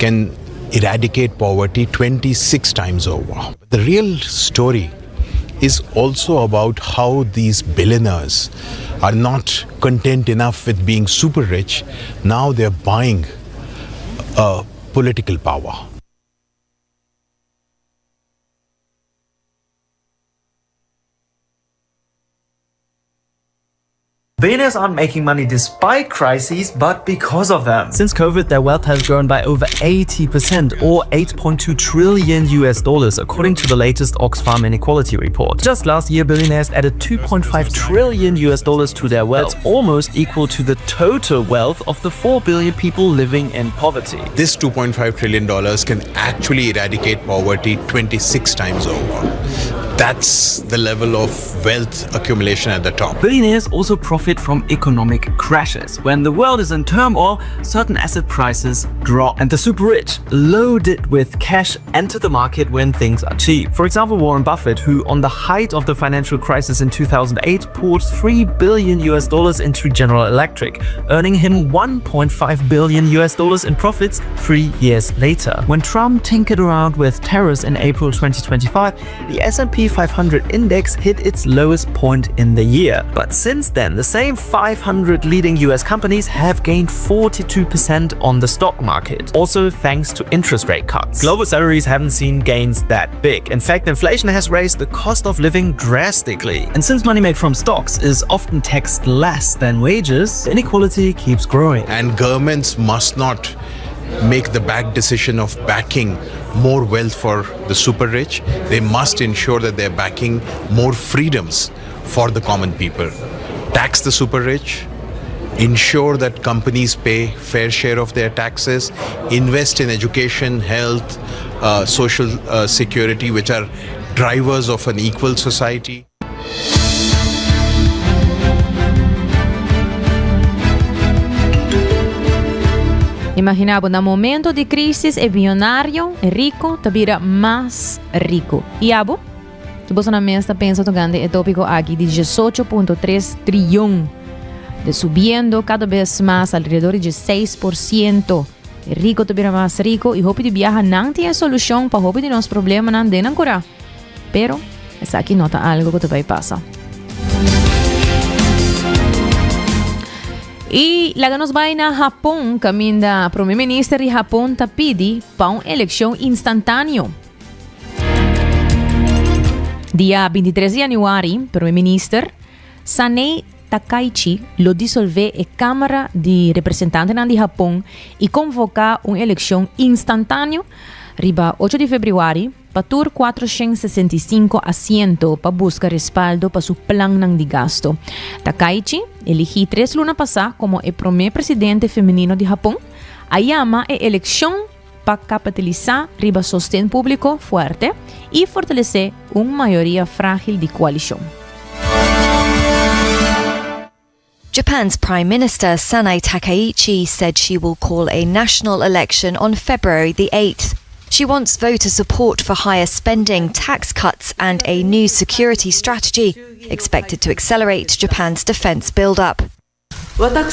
Speaker 21: can eradicate poverty 26 times over. The real story is also about how these billionaires are not content enough with being super rich. Now they're buying political power.
Speaker 22: Billionaires aren't making money despite crises, but because of them.
Speaker 23: Since COVID, their wealth has grown by over 80% or $8.2 trillion according to the latest Oxfam Inequality Report. Just last year, billionaires added $2.5 trillion to their wealth. That's almost equal to the total wealth of the 4 billion people living in poverty.
Speaker 21: This $2.5 trillion can actually eradicate poverty 26 times over. That's the level of wealth accumulation at the top.
Speaker 23: Billionaires also profit from economic crashes. When the world is in turmoil, certain asset prices drop. And the super rich, loaded with cash, enter the market when things are cheap. For example, Warren Buffett, who on the height of the financial crisis in 2008 poured $3 billion into General Electric, earning him $1.5 billion in profits 3 years later. When Trump tinkered around with tariffs in April 2025, the S&P 500 index hit its lowest point in the year. But since then, the same 500 leading US companies have gained 42% on the stock market, also thanks to interest rate cuts. Global salaries haven't seen gains that big. In fact, inflation has raised the cost of living drastically. And since money made from stocks is often taxed less than wages, inequality keeps growing.
Speaker 21: And governments must not make the bad decision of backing more wealth for the super rich. They must ensure that they're backing more freedoms for the common people. Tax the super rich, ensure that companies pay fair share of their taxes, invest in education, health, social security, which are drivers of an equal society.
Speaker 6: Imaginabo, na momento de crisis, el billonario, el rico, te vira más rico. Y abo, tu bolsa na mesa pensa tocando el tópico aquí de 18.3 trillón, de subiendo cada vez más alrededor de 6%. El rico te vira más rico y hopi de viaja não tiene solución para hopi de nos problemas não denan curar. Pero, essa aqui nota algo que te vai passar. E lá que nos vai na Japão, caminha primeiro-ministro de Japão tá pedi para uma eleição instantânea. Dia 23 de januário, primeiro-ministro Sanei Takaichi lo dissolve a Câmara de Representantes de Japão e convocar uma eleição instantânea riba 8 de fevereiro para tur 465 asientos para buscar respaldo para su plan de gasto. Takaichi elegí 3 lunas pasadas como el primer presidente femenino de Japón. Llama a elección para capitalizar riba sostén público fuerte y fortalecer una mayoría frágil de coalición.
Speaker 24: Japan's Prime Minister Sanai Takaichi said she will call a national election on February the 8th. She wants voter support for higher spending, tax cuts, and a new security strategy, expected to accelerate Japan's defense build-up.
Speaker 25: I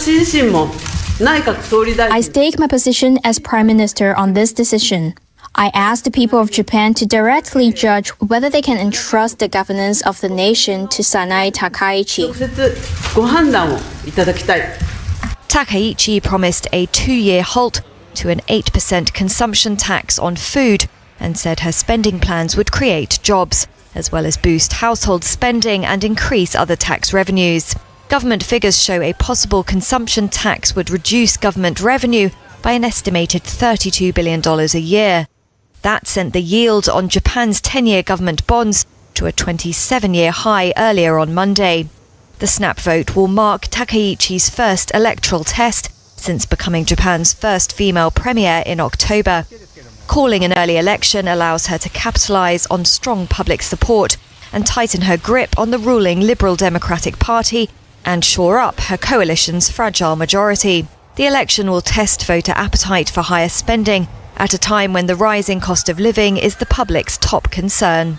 Speaker 25: stake my position as Prime Minister on this decision. I ask the people of Japan to directly judge whether they can entrust the governance of the nation to Sanai Takaichi.
Speaker 24: Takaichi promised a 2-year halt to an 8% consumption tax on food and said her spending plans would create jobs. as well as boost household spending and increase other tax revenues. Government figures show a possible consumption tax would reduce government revenue by an estimated $32 billion a year. That sent the yield on Japan's 10-year government bonds to a 27-year high earlier on Monday. The snap vote will mark Takaichi's first electoral test since becoming Japan's first female premier in October. Calling an early election allows her to capitalise on strong public support and tighten her grip on the ruling Liberal Democratic Party and shore up her coalition's fragile majority. The election will test voter appetite for higher spending at a time when the rising cost of living is the public's top concern.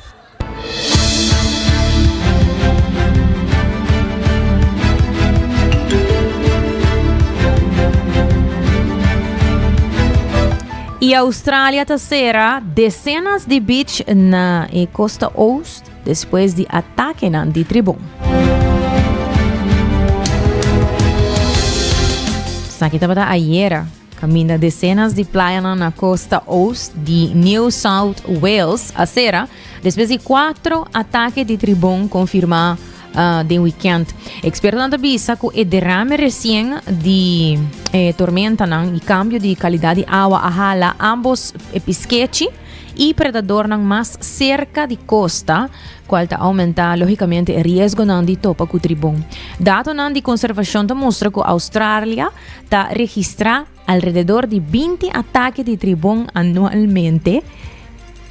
Speaker 6: E Austrália terceira, dezenas de beach na costa oeste depois de ataque de tribun. Aqui estava ayer, caminha dezenas de praias na costa oeste de New South Wales, a sera, depois de 4 ataques de tribun confirmados de weekend. Expertos avisa que o derrame recém de tormenta e cambio de qualidade de água ahala ambos pesquete e predador mais cerca de costa, qual aumenta logicamente o risco de topa com o tribun. Dados de conservação mostra que a Austrália registra alrededor de 20 ataques de tribun anualmente,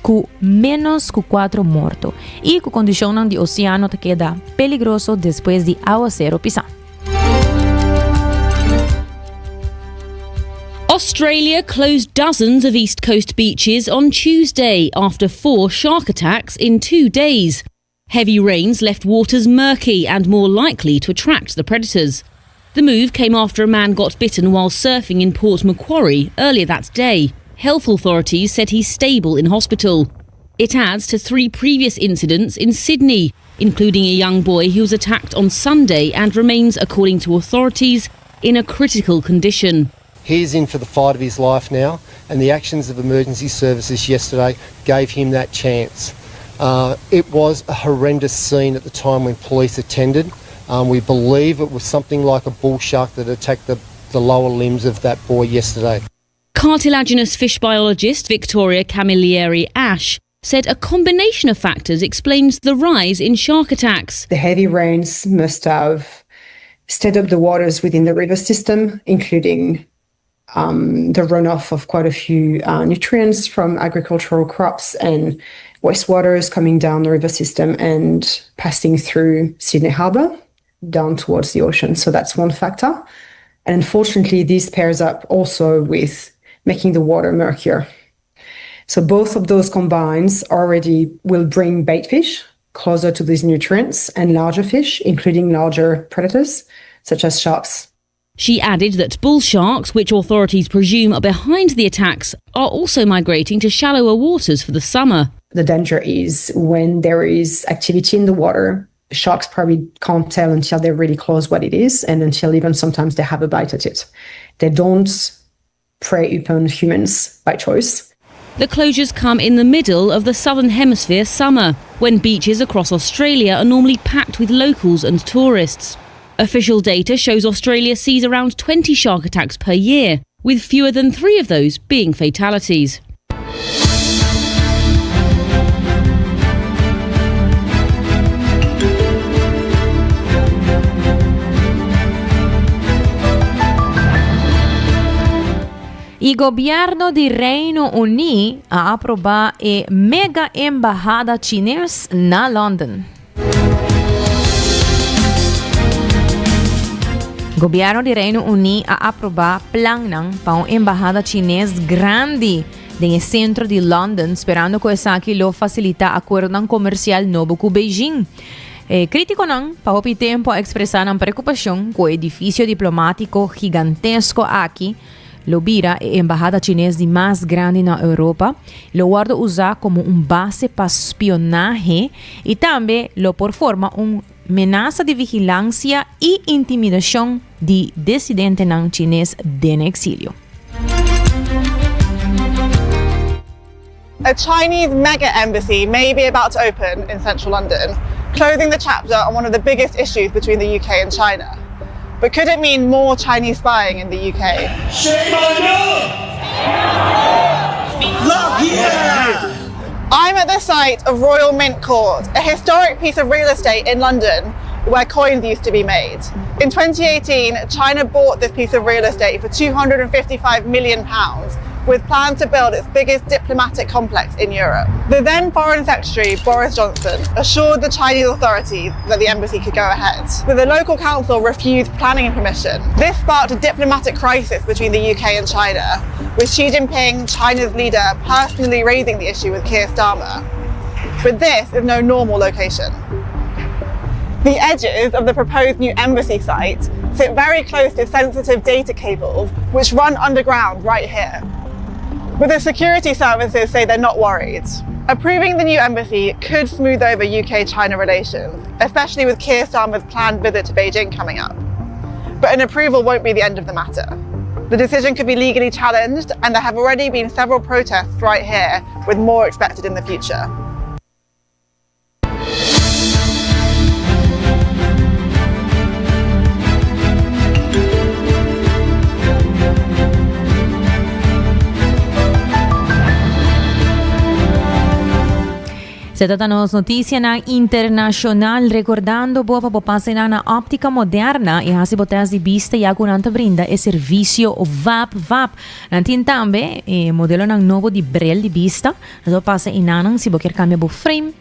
Speaker 6: com menos que 4 mortos, e que a condição de oceano queda peligroso depois de aguacero pisar.
Speaker 1: Australia closed dozens of East Coast beaches on Tuesday after 4 shark attacks in 2 days. Heavy rains left waters murky and more likely to attract the predators. The move came after a man got bitten while surfing in Port Macquarie earlier that day. Health authorities said he's stable in hospital. It adds to 3 previous incidents in Sydney, including a young boy who was attacked on Sunday and remains, according to authorities, in a critical condition.
Speaker 3: He's in for the fight of his life now, and the actions of emergency services yesterday gave him that chance. It was a horrendous scene at the time when police attended. We believe it was something like a bull shark that attacked the lower limbs of that boy yesterday.
Speaker 1: Cartilaginous fish biologist Victoria Camilleri-Ash said a combination of factors explains the rise in shark attacks.
Speaker 4: The heavy rains must have stirred up the waters within the river system, including the runoff of quite a few nutrients from agricultural crops and wastewaters coming down the river system and passing through Sydney Harbour down towards the ocean. So that's one factor. And unfortunately, this pairs up also with making the water murkier. So both of those combines already will bring bait fish closer to these nutrients and larger fish, including larger predators, such as sharks.
Speaker 1: She added that bull sharks, which authorities presume are behind the attacks, are also migrating to shallower waters for the summer.
Speaker 4: The danger is when there is activity in the water, sharks probably can't tell until they're really close what it is, and until even sometimes they have a bite at it. They don't prey upon humans by choice.
Speaker 1: The closures come in the middle of the Southern Hemisphere summer, when beaches across Australia are normally packed with locals and tourists. Official data shows Australia sees around 20 shark attacks per year, with fewer than 3 of those being fatalities.
Speaker 6: Il governo di Reino Unito ha approvato a mega embajada chinesa na London. O governo de Reino Unido ha aprovado plan para uma embajada chinesa grande no centro de London, esperando que essa aqui lo facilita acordo comercial novo com Beijing. Crítico para o tempo expressar preocupação com o edifício diplomático gigantesco aqui, lo vira a embajada chinesa mais grande na Europa, lo guarda usar como base para espionagem e também lo por forma ameaça de vigilância e intimidação de dissidentes chinês de exílio.
Speaker 5: A Chinese mega embassy may be about to open in central London, closing the chapter on one of the biggest issues between the UK and China. But could it mean more Chinese spying in the UK?
Speaker 16: Shame on you! Look here!
Speaker 5: I'm at the site of Royal Mint Court, a historic piece of real estate in London where coins used to be made. In 2018, China bought this piece of real estate for £255 million, with plans to build its biggest diplomatic complex in Europe. The then Foreign Secretary, Boris Johnson, assured the Chinese authorities that the embassy could go ahead, but the local council refused planning permission. This sparked a diplomatic crisis between the UK and China, with Xi Jinping, China's leader, personally raising the issue with Keir Starmer. But this is no normal location. The edges of the proposed new embassy site sit very close to sensitive data cables which run underground right here. But the security services say they're not worried. Approving the new embassy could smooth over UK-China relations, especially with Keir Starmer's planned visit to Beijing coming up. But an approval won't be the end of the matter. The decision could be legally challenged, and there have already been several protests right here, with more expected in the future.
Speaker 6: Se trata de notícia na internacional, recordando boa para passar na óptica moderna e assim botar de vista e agora brinda o serviço VAP. Nantin também modelo ng novo de brel de vista, então passa inanang se boquer cambia bo frame,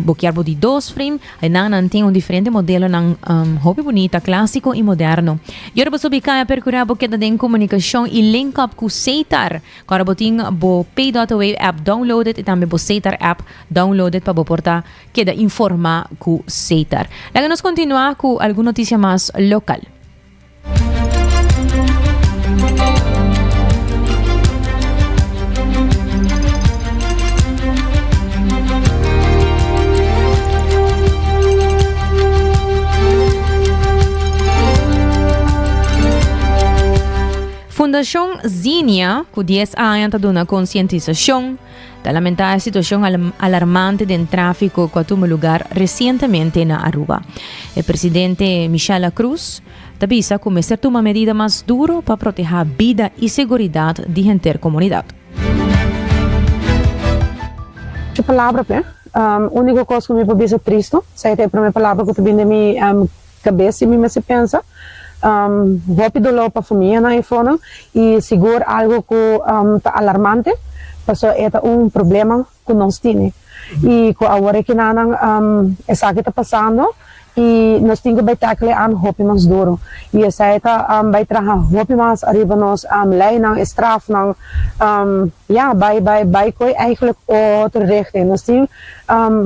Speaker 6: boquear bo de 2 frame, inanang tem diferente modelo ng hobby bonita, clássico e moderno. E ora você bica percurar boqueta de comunicação e link up com Seitar, para boting bo Pay.Wave app downloaded e também bo Seitar app downloaded para portar queda informar com Seitar. Laga nos continuar com alguma notícia mais local. Fundação Zinnia, com 10 anos, está dando conscientização da lamentável situação alarmante do tráfico que tomou lugar recentemente na Aruba. O presidente Michela Cruz avisa que começar a tomar medidas mais duras para proteger a vida e segurança da intercomunidade.
Speaker 7: A palavra, única coisa que me parece triste, é a primeira palavra que vem da minha cabeça e me pensa. Rápido lo para família na iPhone e seguro algo que tá alarmante, porque é problema que nós temos e que agora que não essa que está passando e nós temos que tackle an hopi mais duro e essa vai trazer hopi mais arriba nós lei não straf não vai coi eigenlijk outro recht nós temos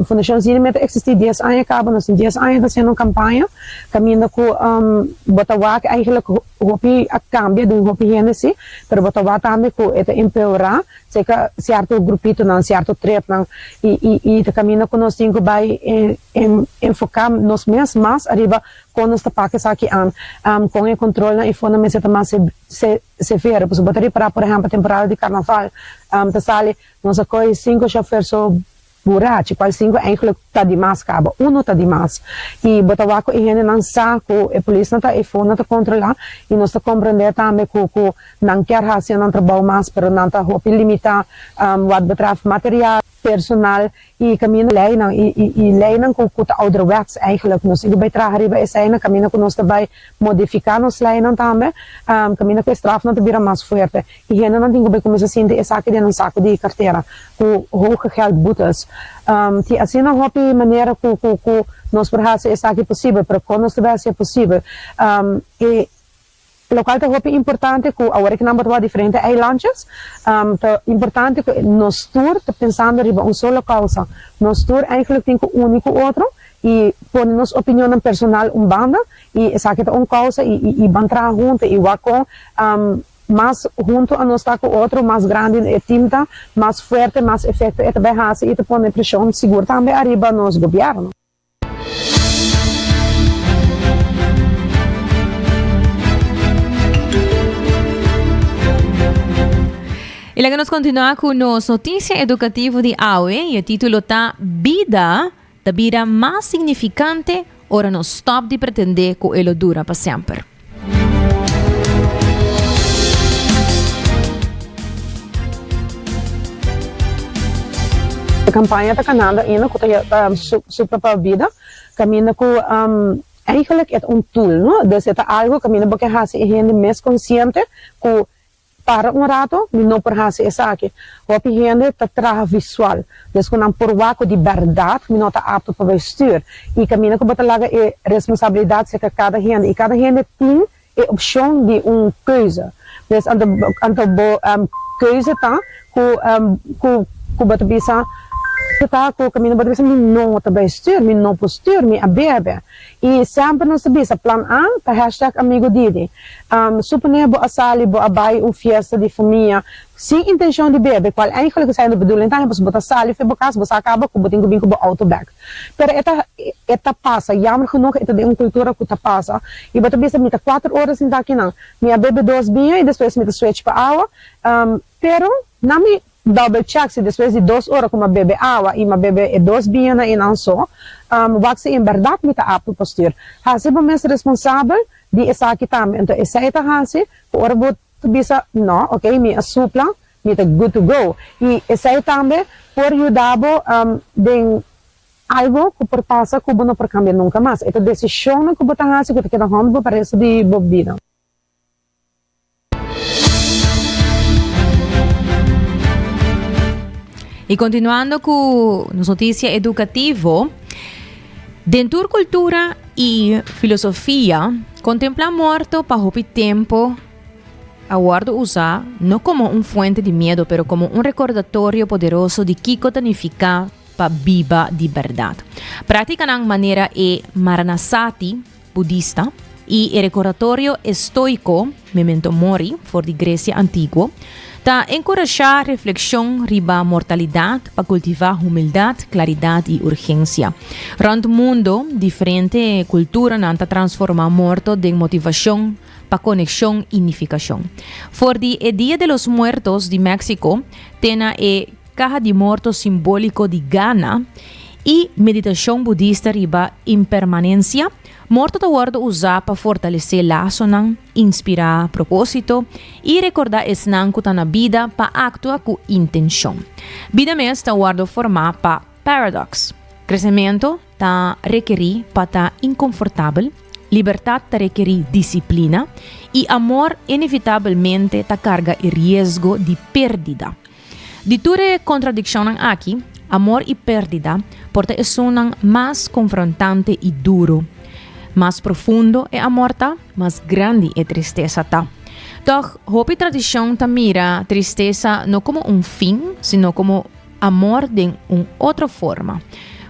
Speaker 7: Fundação Zinnia met existir 10 anos acaba nós temos 10 anos fazendo uma campanha caminhando com botawak eigenlijk hopi a cambia de hopi genesi pero botawak também com empeorar seca certo grupito não certo trip não e caminhando com nós temos que vai enfocar nos mesmos mais arriba quando nós tapamos aqui com o controle na iPhone mas é mais severo porque botaria para por exemplo a temporada de carnaval tá sale nós acolhe 5 chauffeurs buraco, qual 5 eigenlijk tá demais cabo, tá demais e botawako e gente não saco a polícia não tá iPhone não tá controlar e nós tá compreender também que não quer fazer não trabalho mais pero não tá limitar wat betreft materiaal personal e caminho lei não e lei não com o ouderwets eigenlijk nós indo bij tragen riba is een caminho que nós vai modificar nos lei não também caminho que straf não te vira mais forte e gente não tem que começar a sentir essa que não saco de carteira com hoge geld boetes que assim não há maneira que nós verhassen essa aqui possível para quando nós tiver possível e local é importante que agora que não vai diferentes eilandjes é importante que nós tour está pensando em uma só causa nós tour eigenlijk tem um único outro e põe nossa opinião personal banda e essa que é uma causa e van trabalhar junto e vai com mais junto a nós está com outro mais grande e tinta mais forte mais efeito e também hace e te põe pressão seguro também arriba nos governo.
Speaker 6: E logo nós continuamos com nos notícia educativa de AUE e o título tá Vida, da vida mais significante, ora não stop de pretender que ela dura para sempre.
Speaker 7: A campanha da Canadá ina ko super para a vida, caminha com eigenlijk é tool, no? Dus é algo caminha porque hasi é gente mais consciente que para rato, mi não por hasi essa aqui. O gente tá trabalho visual, dus quando por waco de verdade, mi não tá apto para vestir. E caminha com batalaga é responsabilidade se cada gente e cada gente tem a opção de coisa. Dus keuze tá ku batubisa ko kami batubisa mi não tá vestir, mi não postur, mi abebe. E sempre não sabia sa plan A, pa hashtag amigo Didi. Suponha bo asali bo abay fiesta de família, sem intenção de bebe, qual eigenlijk sai no bedoeling tayo bos bota sali fe bokas bos acaba ko boting ko bo auto bag. Pero eta passa, jammer genoeg ita de cultura ko ta passa. E batubisa mi ta 4 horas in takinang, mi abebe 2 binha e depois mi ta switch pa awa. Pero nami double check se depois de 2 horas com uma bebe água e uma bebe 2 binha na inanso, wax em verdade me tá apto postur. Hasi ba mes responsável de essa aqui também. Então essa é a hasi, ora bot bisa no, okay, me asupla, me tá good to go. E essa é também por ajudabo den algo que por passa que não por cambiar nunca mais. Esta decisão que botar hasi que te queda hondo parece de bobina.
Speaker 6: E continuando com notícia educativa, dentro da cultura e filosofia, contemplar morto para o tempo, agora usar não como fonte de medo, mas como recordatório poderoso de que significa para viva de verdade. Prática de maneira Maranasati budista e recordatório estoico, memento mori, for de Grécia antiga, ta encorajar reflexão riba mortalidade para cultivar humildade, claridade e urgência. Rond mundo, diferente cultura nanta transforma morto em motivação para conexão e unificação. For the Dia de los Muertos de México, tena caja de mortos simbólico de Ghana e meditação budista riba impermanência. Morto da guarda usar para fortalecer laço, inspirar propósito e recordar esnan que na vida para actuar com intenção. Vida mesmo da guarda formar para paradox. Crescimento tá requerir para tá inconfortável, liberdade tá requerir disciplina e amor inevitavelmente tá carga e risco de perdida. De ture contradição aqui, amor e perdida porta sonan mais confrontante e duro. Mais profundo é a morte, mais grande é a tristeza. Doch, a tradição mira tristeza não como fim, sino como amor de outra forma.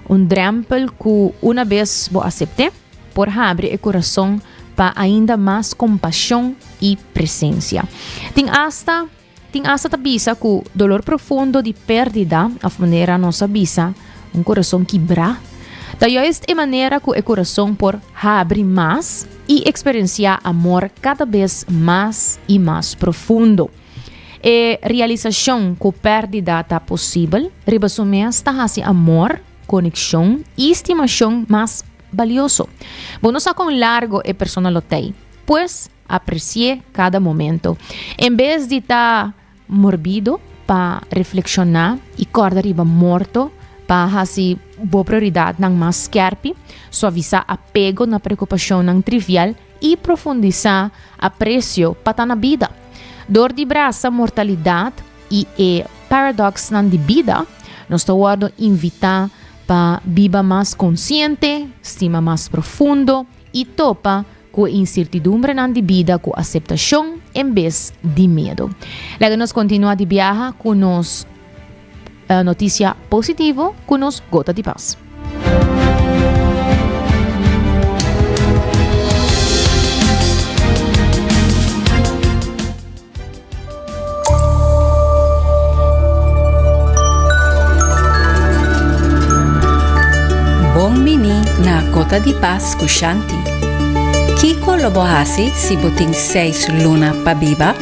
Speaker 6: Drempel que uma vez vos aceitar, por abrir o coração para ainda mais compaixão e presença. Tem hasta tabisa que o dolor profundo de perdida, a maneira nossa bisa, coração quebrar. Daí é maneira que o coração por abrir mais e experienciar amor cada vez mais e mais profundo. E realização que a perdida está possível, resume está assim amor, conexão e estimação mais valioso. Bueno, com largo e personalotei, pues aprecie cada momento. Em vez de estar morbido para reflexionar e acordar riba morto, para assim boa prioridade ng mas skerpi, suavizar apego na preocupação ng trivial e profundizar aprecio para na vida. Dor de braça mortalidade e paradox ng de vida, nos tawado invitar para viva mais consciente, estima mais profundo e topa com incertidumbre ng de vida com aceitação em vez de medo. Logo nos continua de viaja com nos notícia positiva com nos gota de paz.
Speaker 8: Bom mini na gota de paz com Shanti. Kiko lobohasi si boting 6 luna pa biba.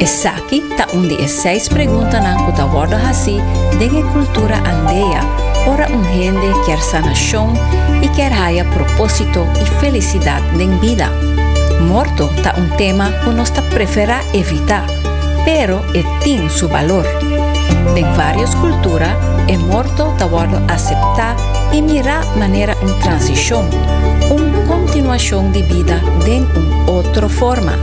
Speaker 8: Esaki ta un de 6 preguntas nan kuta wardo hasi dengan cultura andea, ora un gente quer sanación y quer haya propósito y felicidad en vida. Morto ta un tema que nos prefera evitar, pero tiene su valor. En varias culturas, el morto ta wardo aceptar y mirar manera una transición, una continuación de vida de una otra forma.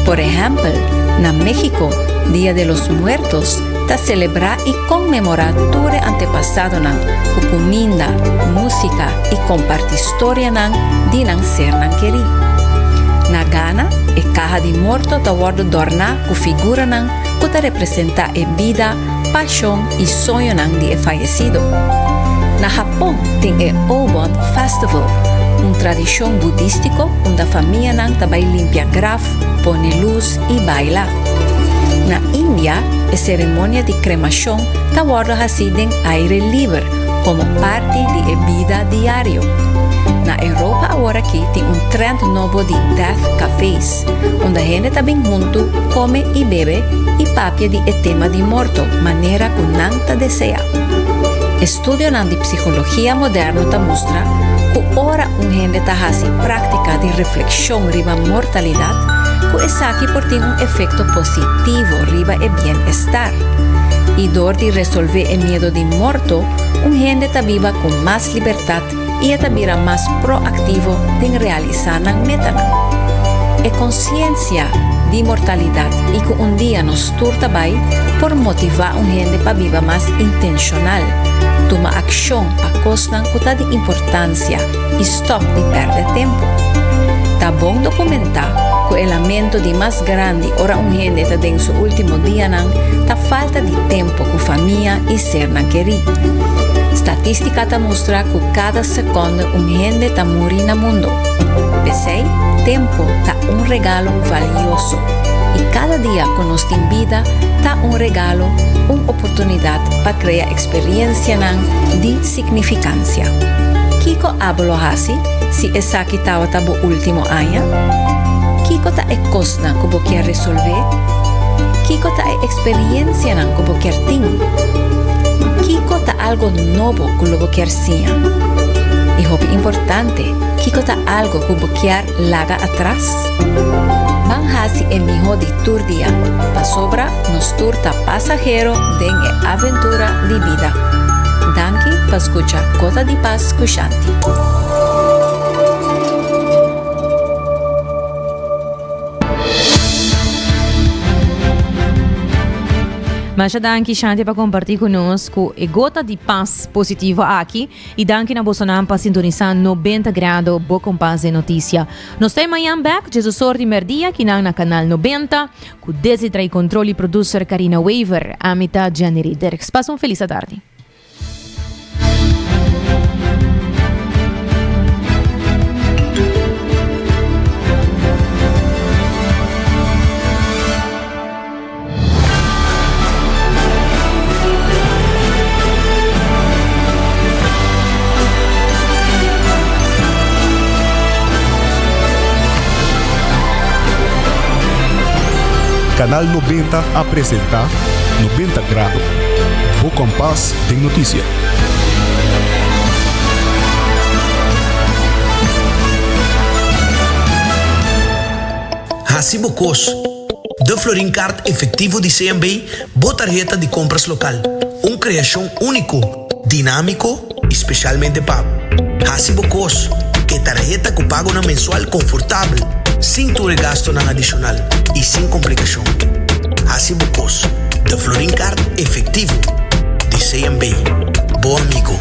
Speaker 8: Por ejemplo, en México, Día de los Muertos, ta celebrar y conmemorar todo el antepasado nan, con comida, música y compartir historia nan de nan ser nan queri. Na Ghana, el caja de muerto ta wardo dorna con figura nan que ta representa vida, pasión y sueño nan de fallecido. Na Japón, tiene el Obon Festival, una tradición budístico donde la familia nan também limpia graf, pone luz y baila. Na India, la ceremonia de cremación ta guarda así en aire libre como parte de la vida diario. Na Europa ahora aquí tiene un trend nuevo de death cafés, donde la gente también junto come y bebe y papia de tema de muerto, manera que nanta desea. Estudio de psicología moderna ta muestra que ahora un gente ta hace práctica de reflexión riba mortalidad, que es aquí por tener un efecto positivo riba el bienestar. Y dor de resolver el miedo de muerto, un gente ta viva con más libertad y ta vira más proactivo en realizar la meta. Es conciencia de mortalidad y que un día nos turta por motivar un gente para viva más intencional. Toma acción para cosas que de importancia y stop de perder tiempo. Está bon documentar que el lamento de más grande ora un gente está en su último día ta falta de tiempo con familia y ser nan queri. Statistica ta muestra que cada segundo un gente ta muri na mundo. Pensei, tiempo ta un regalo valioso y cada día que nos en vida ta un regalo, una oportunidad para crear experiencia de significancia. Kiko hablo así si esa que estaba tabo último año. Kiko ta es cosa que vos quieres resolver. Kiko ta es experiencia que vos quieres tener. Kiko ta algo nuevo que lo vos quieres ser. Y es importante, Kiko ta algo que vos quieres laga atrás. Van hasi el mejor de tu día, pa sobra nos turta pasajero de la aventura de vida. Danke pa escuchar Cota de Paz Cushanti.
Speaker 6: Masha danke Shanti para compartilhar conosco e gota de paz positiva aqui e danke na Bolsonaro para sintonizar 90 graus boa com paz e notícia. Nós temos amanhã back, Jesus sorte merdia que na canal 90 com Desidra e controle producer Karina Weaver a mitad de janeiro. Passa feliz tarde.
Speaker 2: Canal 90 apresenta 90 graus. O Compás tem notícia.
Speaker 9: Hacibocos. De Florin Card efectivo de CMB, boa tarjeta de compras local. Uma criação único, dinâmico, especialmente pago. Hacibocos, que tarjeta que pago na mensual confortável, sem tu gasto na adicional e sem complicação. Hacibocos, de Florin Card efectivo de CMB. Bom amigo.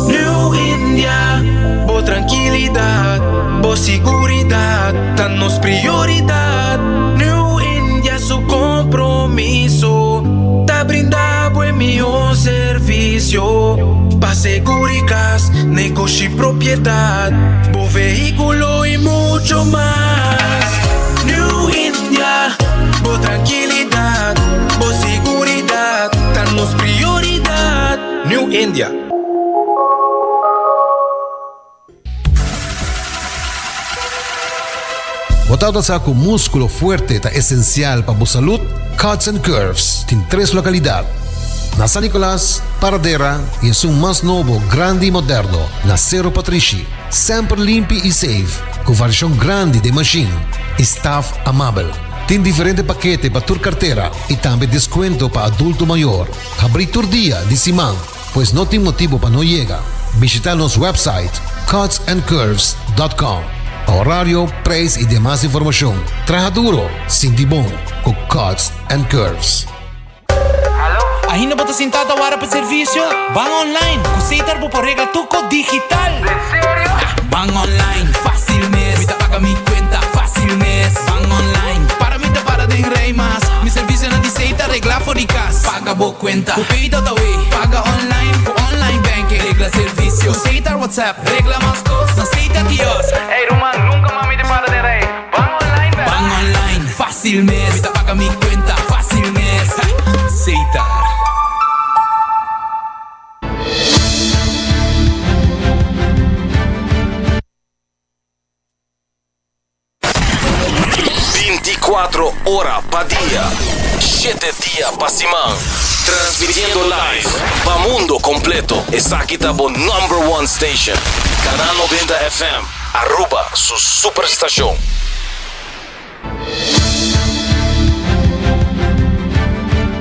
Speaker 10: New India, boa tranquilidade, boa seguridade, tá nos prioridade. New India, su compromiso, tá brindado en meu serviço. Pa seguridad, negocio y propiedad, bo vehículo y mucho más. New India, bo tranquilidad, bo seguridad, danos prioridad. New India.
Speaker 11: Botado sa ako músculo fuerte ta esencial para bu salud, Cuts and Curves tin 3 localidad. Na San Nicolas, Paradera y es un más nuevo, grande y moderno, na Cerro Patrici. Sempre limpi y safe, con versión grande de machine. Staff amable. Tin diferente paquete para tu cartera y también descuento para adulto mayor. Abrí tu día de Simán, pues no tiene motivo para no llegar. Visita nuestro website cutsandcurves.com. Horario, precio y demás información. Trabaja duro, sin tibón, con Cuts and Curves.
Speaker 10: Ainda bota sentado para o serviço? Van online, aceitar por regra tuco digital. Sério? Van online, fácil mesmo. Me paga minha conta, fácil mesmo. Van online, para mim para de rei mas. Mi serviço não aceita regla for de casa. Paga boa conta, copei toda way. Paga online, com online banking. Regla serviço, aceitar WhatsApp. Regla mais coisa, aceita Dios. Ei, Roman, nunca mais me para de rei. Van online, velho. Van online, fácil mesmo. Me paga minha conta, fácil mesmo. Aceitar.
Speaker 12: Hora pa dia, 7 dias pa semana, transmitiendo live pa mundo completo. Esa aqui tá bo #1 station, Canal 90 FM, arroba su superestación.